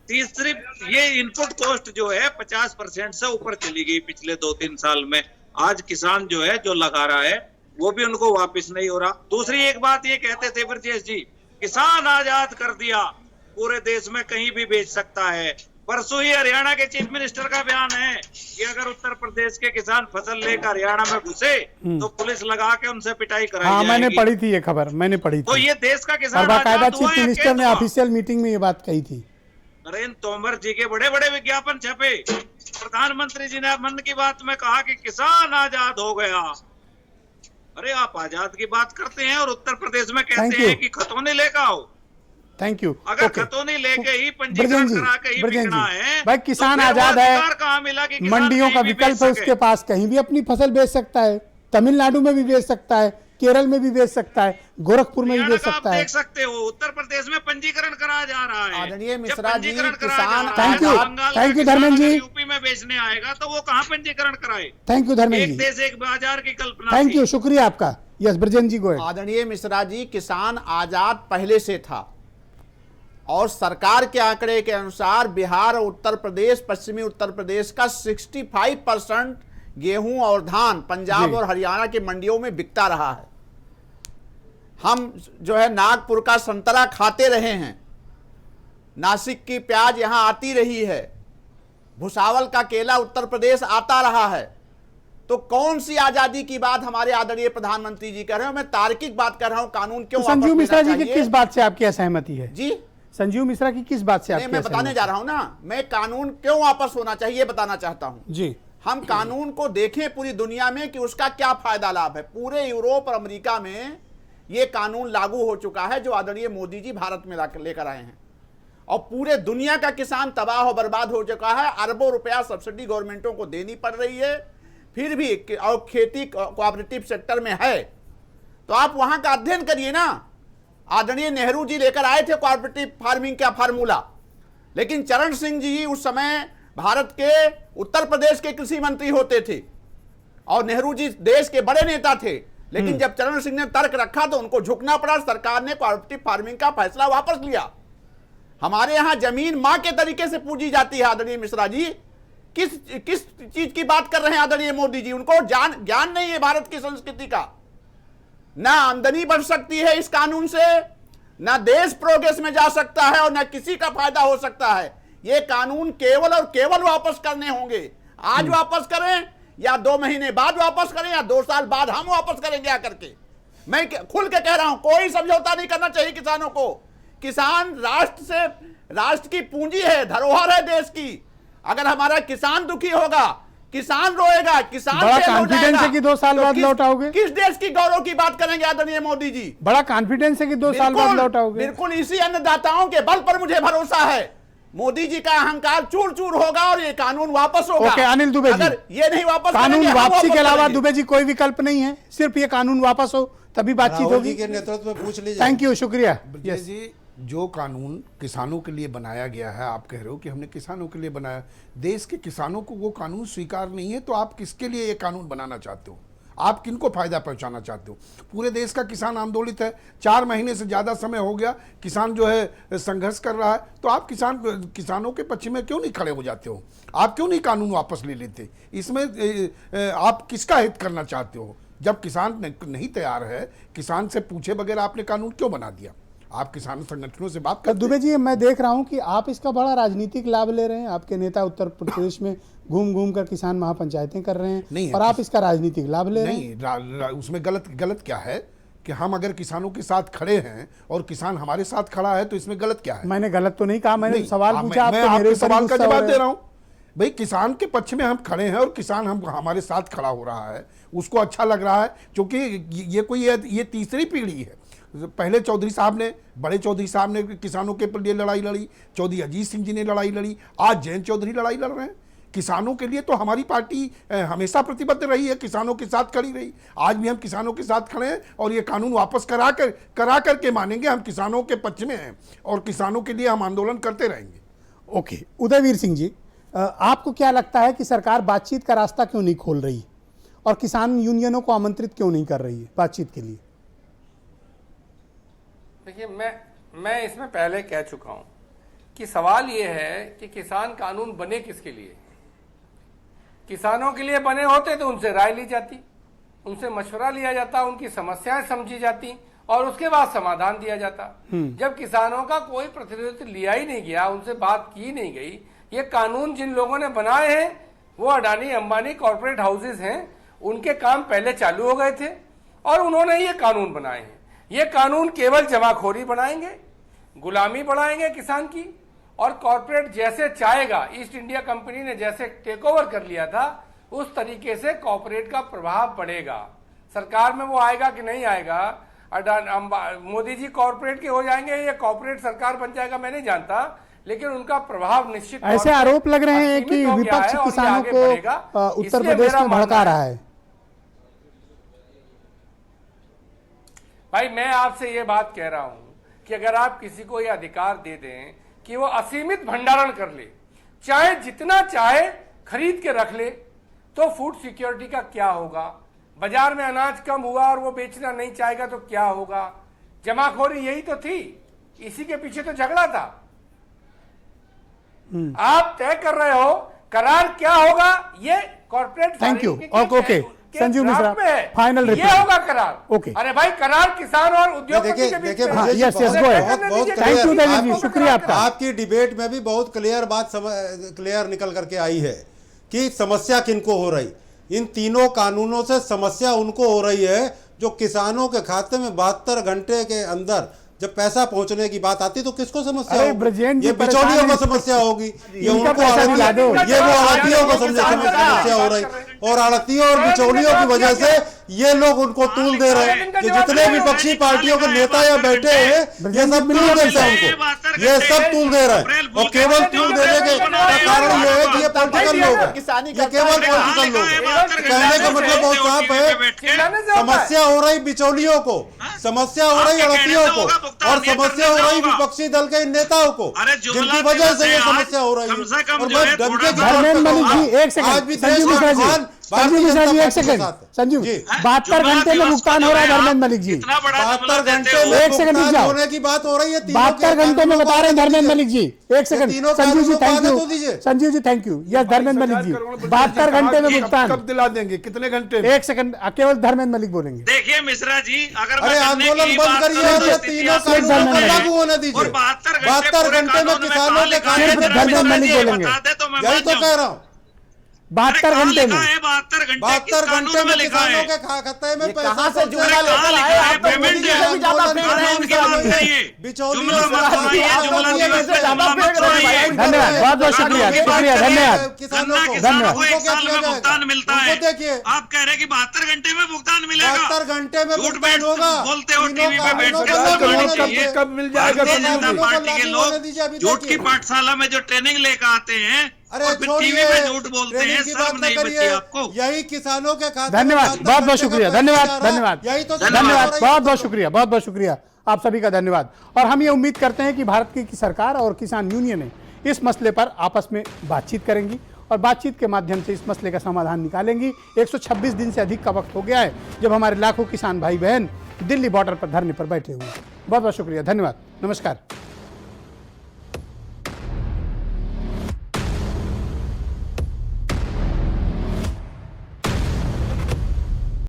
तीसरी, ये इनपुट कॉस्ट जो है 50% से ऊपर चली गई पिछले 2-3 साल में। आज किसान जो है जो लगा रहा है वो भी उनको वापस नहीं हो रहा। दूसरी एक बात ये कहते थे ब्रजेश जी, किसान आजाद कर दिया, पूरे देश में कहीं भी बेच सकता है। परसों ही हरियाणा के चीफ मिनिस्टर का बयान है कि अगर उत्तर प्रदेश के किसान फसल लेकर हरियाणा में घुसे तो पुलिस लगा के उनसे पिटाई कराई हाँ, जाएगी। मैंने पढ़ी थी ये खबर, मैंने पढ़ी तो थी। ये देश का और किसान बाकायदा आजाद हुआ चीफ या मिनिस्टर ने कैद हुआ? ऑफिशियल मीटिंग में ये बात कही थी। नरेंद्र तोमर जी के बड़े बड़े विज्ञापन छपे। प्रधानमंत्री जी ने मन की बात में कहा कि किसान आजाद हो गया। अरे आप आजाद की बात करते हैं और उत्तर प्रदेश में कहते हैं कि खतौनी लेकर आओ। Thank you. अगर खतौनी लेके ही पंजीकरण करा के ही बिकना है, भाई किसान तो फिर वो आजाद है, अधिकार कहाँ मिला कि किसान मंडियों का कहीं भी बेच विकल्प है सके? उसके पास, कहीं भी अपनी फसल बेच सकता है। तमिलनाडु में भी बेच सकता है, केरल में भी बेच सकता है, गोरखपुर में भी हरियाणा बेच का आप सकता है। देख सकते हो, उत्तर प्रदेश में पंजीकरण कराया जा रहा है। आदरणीय जब मिश्रा जी, पंजीकरण कराया किसान जा रहा है, थैंक यू, बंगाल का थैंक यू किसान धर्मेंद्र अगर जी। यूपी में बेचने आएगा तो वो कहाँ पंजीकरण कराए? थैंक यू धर्मेंद्र एक जी, देश एक बाजार की कल्पना थैंक थी। यू, शुक्रिया आपका। यस ब्रजेंद्र जी को आदरणीय मिश्रा जी, किसान आजाद पहले से था, और सरकार के आंकड़े के अनुसार बिहार और उत्तर प्रदेश, पश्चिमी उत्तर प्रदेश का 65% गेहूं और धान पंजाब और हरियाणा की मंडियों में बिकता रहा है। हम जो है नागपुर का संतरा खाते रहे हैं, नासिक की प्याज यहां आती रही है, भुसावल का केला उत्तर प्रदेश आता रहा है। तो कौन सी आजादी की बात हमारे आदरणीय प्रधानमंत्री जी कर रहे हैं? मैं तार्किक बात कर रहा हूं। कानून क्यों संजीव वापस मिश्रा लेना जी की चाहिए? किस बात से आपकी असहमति है? जी, संजीव मिश्रा की किस बात से आपकी मैं बताने जा रहा हूं ना, मैं कानून क्यों वापस होना चाहिए बताना चाहता हूं। जी, हम कानून को देखें पूरी दुनिया में कि उसका क्या फायदा लाभ है। पूरे यूरोप और अमेरिका में यह कानून लागू हो चुका है जो आदरणीय मोदी जी भारत में लेकर आए हैं, और पूरे दुनिया का किसान तबाह और बर्बाद हो चुका है। अरबों रुपया सब्सिडी गवर्नमेंटों को देनी पड़ रही है, फिर भी और खेती कोऑपरेटिव सेक्टर में है। तो आप वहां का अध्ययन करिए ना। आदरणीय नेहरू जी लेकर आए थे कोऑपरेटिव फार्मिंग का फार्मूला, लेकिन चरण सिंह जी उस समय भारत के उत्तर प्रदेश के कृषि मंत्री होते थे, और नेहरू जी देश के बड़े नेता थे, लेकिन जब चरण सिंह ने तर्क रखा तो उनको झुकना पड़ा, सरकार ने कोऑपरेटिव फार्मिंग का फैसला वापस लिया। हमारे यहां जमीन मां के तरीके से पूजी जाती है। आदरणीय मिश्रा जी किस चीज की बात कर रहे हैं आदरणीय मोदी जी? उनको ज्ञान नहीं है भारत की संस्कृति का। ना आमदनी बढ़ सकती है इस कानून से, ना देश प्रोग्रेस में जा सकता है और ना किसी का फायदा हो सकता है। ये कानून केवल और केवल वापस करने होंगे। आज वापस करें या 2 महीने बाद वापस करें या 2 साल बाद हम वापस करेंगे आकर के। मैं खुल के कह रहा हूं, कोई समझौता नहीं करना चाहिए किसानों को। किसान राष्ट्र की पूंजी है, धरोहर है देश की। अगर हमारा किसान दुखी होगा, किसान रोएगा, किसान बड़ा फेल हो कॉन्फिडेंस जाएगा, है कि 2 साल तो बाद लौट आओगे? किस देश की गौरव की बात करेंगे आदरणीय मोदी जी? बड़ा कॉन्फिडेंस है कि 2 साल बाद लौट आओगे? बिल्कुल, इसी अन्नदाताओं के बल पर मुझे भरोसा है। मोदी जी का अहंकार चूर चूर होगा और ये कानून वापस होगा। ओके, अनिल दुबे जी, अगर ये नहीं वापस कानून करेंगे, हम वापसी वापस के अलावा करेंगे। दुबे जी कोई विकल्प नहीं है, सिर्फ ये कानून वापस हो तभी बातचीत राहुल होगी। जी के नेतृत्व में पूछ लीजिए। थैंक यू, शुक्रिया। ब्रजेश जी, जो कानून किसानों के लिए बनाया गया है, आप कह रहे हो कि हमने किसानों के लिए बनाया, देश के किसानों को वो कानून स्वीकार नहीं है, तो आप किसके लिए ये कानून बनाना चाहते हो? आप किनको फायदा पहुंचाना चाहते हो? पूरे देश का किसान आंदोलित है, 4 महीने से ज्यादा समय हो गया किसान जो है संघर्ष कर रहा है, तो आप किसानों के पक्ष में क्यों नहीं खड़े हो जाते हो? आप क्यों नहीं कानून वापस ले लेते? इसमें आप किसका हित करना चाहते हो? जब किसान नहीं तैयार है, किसान से पूछे बगैर आपने कानून क्यों बना दिया? आप किसान संगठनों से बात करते दुबे जी, मैं देख रहा हूं कि आप इसका बड़ा राजनीतिक लाभ ले रहे हैं। आपके नेता उत्तर प्रदेश में घूम घूम कर किसान महापंचायतें कर रहे हैं, नहीं, और आप इसका राजनीतिक लाभ ले रहे हैं। नहीं, उसमें गलत क्या है कि हम अगर किसानों के साथ खड़े हैं और किसान हमारे साथ खड़ा है, तो इसमें गलत क्या है? मैंने गलत तो नहीं कहा, मैंने सवाल मैं पूछा, आपके सवाल का जवाब दे रहा हूं। भाई, किसान के पक्ष में हम खड़े हैं और किसान हमारे साथ खड़ा हो रहा है, उसको अच्छा लग रहा है, क्योंकि ये तीसरी पीढ़ी है। पहले चौधरी साहब ने, बड़े चौधरी साहब ने किसानों के लिए लड़ाई लड़ी, चौधरी अजीत सिंह जी ने लड़ाई लड़ी, आज जयंत चौधरी लड़ाई लड़ रहे हैं किसानों के लिए। तो हमारी पार्टी हमेशा प्रतिबद्ध रही है, किसानों के साथ खड़ी रही। आज भी हम किसानों के साथ खड़े हैं और ये कानून वापस करा करके मानेंगे। हम किसानों के पक्ष में हैं और किसानों के लिए हम आंदोलन करते रहेंगे। ओके, उदयवीर सिंह जी, आपको क्या लगता है कि सरकार बातचीत का रास्ता क्यों नहीं खोल रही और किसान यूनियनों को आमंत्रित क्यों नहीं कर रही है बातचीत के लिए? देखिए, मैं इसमें पहले कह चुका हूं कि सवाल ये है कि किसान कानून बने किसके लिए? किसानों के लिए बने होते तो उनसे राय ली जाती, उनसे मशवरा लिया जाता, उनकी समस्याएं समझी जाती और उसके बाद समाधान दिया जाता। जब किसानों का कोई प्रतिनिधित्व लिया ही नहीं गया, उनसे बात की नहीं गई, ये कानून जिन लोगों ने बनाए हैं वो अडानी अंबानी कॉर्पोरेट हाउसेस हैं, उनके काम पहले चालू हो गए थे और उन्होंने ये कानून बनाए हैं। ये कानून केवल जमाखोरी बढ़ाएंगे, गुलामी बढ़ाएंगे किसान की, और कॉर्पोरेट जैसे चाहेगा, ईस्ट इंडिया कंपनी ने जैसे टेक ओवर कर लिया था, उस तरीके से कॉर्पोरेट का प्रभाव बढ़ेगा। सरकार में वो आएगा कि नहीं आएगा, मोदी जी कॉर्पोरेट के हो जाएंगे या कॉर्पोरेट सरकार बन जाएगा, मैं नहीं जानता, लेकिन उनका प्रभाव निश्चित ऐसे आरोप लग रहे हैं कि विपक्ष किसानों को उत्तर प्रदेश में भड़का रहा है। भाई, मैं आपसे ये बात कह रहा हूं कि अगर आप किसी को ये अधिकार दे दें कि वो असीमित भंडारण कर ले, चाहे जितना चाहे खरीद के रख ले, तो फूड सिक्योरिटी का क्या होगा? बाजार में अनाज कम हुआ और वो बेचना नहीं चाहेगा तो क्या होगा? जमाखोरी यही तो थी, इसी के पीछे तो झगड़ा था। आप तय कर रहे हो करार क्या होगा, ये corporate. Thank you. Okay, Sanjeev Mishra, final report. ये होगा करार। ओके, अरे भाई, करार किसान और उद्योगपति के बीच में। यस, थैंक यू देवी जी, शुक्रिया आपका। आपकी डिबेट में भी बहुत क्लियर बात क्लियर निकल करके आई है कि समस्या किनको हो रही। इन तीनों कानूनों से समस्या उनको हो रही है जो किसानों के खाते में 72 घंटे के अंदर जब पैसा पहुंचने की बात आती तो किसको समस्या होगी? ये बिचौलियों को समस्या होगी, ये उनको ये वो आड़तियों को समस्या हो रही, और आड़तियों और बिचौलियों की वजह से ये लोग उनको तूल दे रहे हैं। ये जितने विपक्षी पार्टियों के नेता या बैठे हैं, ये सब तूल देते हैं उनको, ये सब तूल दे रहे हैं। और केवल तूल देने के कारण ये है कि ये पॉलिटिकल लोग हैं, ये केवल पॉलिटिकल लोग हैं। कहने का मतलब बहुत साफ है, समस्या हो रही बिचौलियों को, समस्या हो रही आड़तियों को, और समस्या हो रही विपक्षी दल के नेताओं को, जिनकी वजह से ये समस्या हो रही है। और मैं जी, एक सेकंड, आज भी देश का संजीव मिश्रा जी एक सेकंड, संजीव 72 घंटे में भुगतान हो रहा है धर्मेंद्र मलिक जी, 72 घंटे में एक सेकंड रुक जाओ, होने की बात हो रही है। 72 घंटे में बता रहे हैं धर्मेंद्र मलिक जी, एक second Sanjeev ji thank you, Sanjeev ji thank you, yes Dharmendra Malik ji 72 घंटे में भुगतान कब दिला देंगे, कितने घंटे में? एक सेकंड केवल धर्मेंद्र मलिक बोलेंगे। देखिए मिश्रा जी, अगर अरे आंदोलन बंद करिए, तीनों कानूनों को लागू होने दीजिए। 72 घंटे में किसानों के खाते में धर्मेंद्र मलिक बोलेंगे, यही तो कह रहा हूँ। 72 घंटे में 72 घंटे में किसानों के खाते में कहां से जुमला लेकर आए आप? तो मोदी जी से भी ज्यादा फेंक रहे हैं बिचौलियों धन्यवाद, बहुत बहुत शुक्रिया, शुक्रिया, धन्यवाद, किसानों को धन्यवाद। भुगतान मिलता है। देखिए आप कह रहे हैं कि 72 घंटे में भुगतान मिलेगा, 72 घंटे में झूठ भुगतान होगा। बोलते हो टीवी पे बैठ के। कब मिल जाएगा? भारतीय जनता पार्टी के लोग झूठ की पाठशाला में जो ट्रेनिंग लेकर आते हैं, अरे और फिर टीवी पे झूठ बोलते हैं, शर्म नहीं बचती आपको? यही किसानों के खाते। धन्यवाद, बहुत बहुत शुक्रिया, धन्यवाद, धन्यवाद, यही तो धन्यवाद, बहुत बहुत शुक्रिया, बहुत बहुत शुक्रिया आप सभी का धन्यवाद। और हम ये उम्मीद करते हैं कि भारत की सरकार और किसान यूनियन इस मसले पर आपस में बातचीत करेंगी और बातचीत के माध्यम से इस मसले का समाधान निकालेंगी। 126 दिन से अधिक का वक्त हो गया है जब हमारे लाखों किसान भाई बहन दिल्ली बॉर्डर पर धरने पर बैठे हुए हैं। बहुत बहुत शुक्रिया, धन्यवाद, नमस्कार।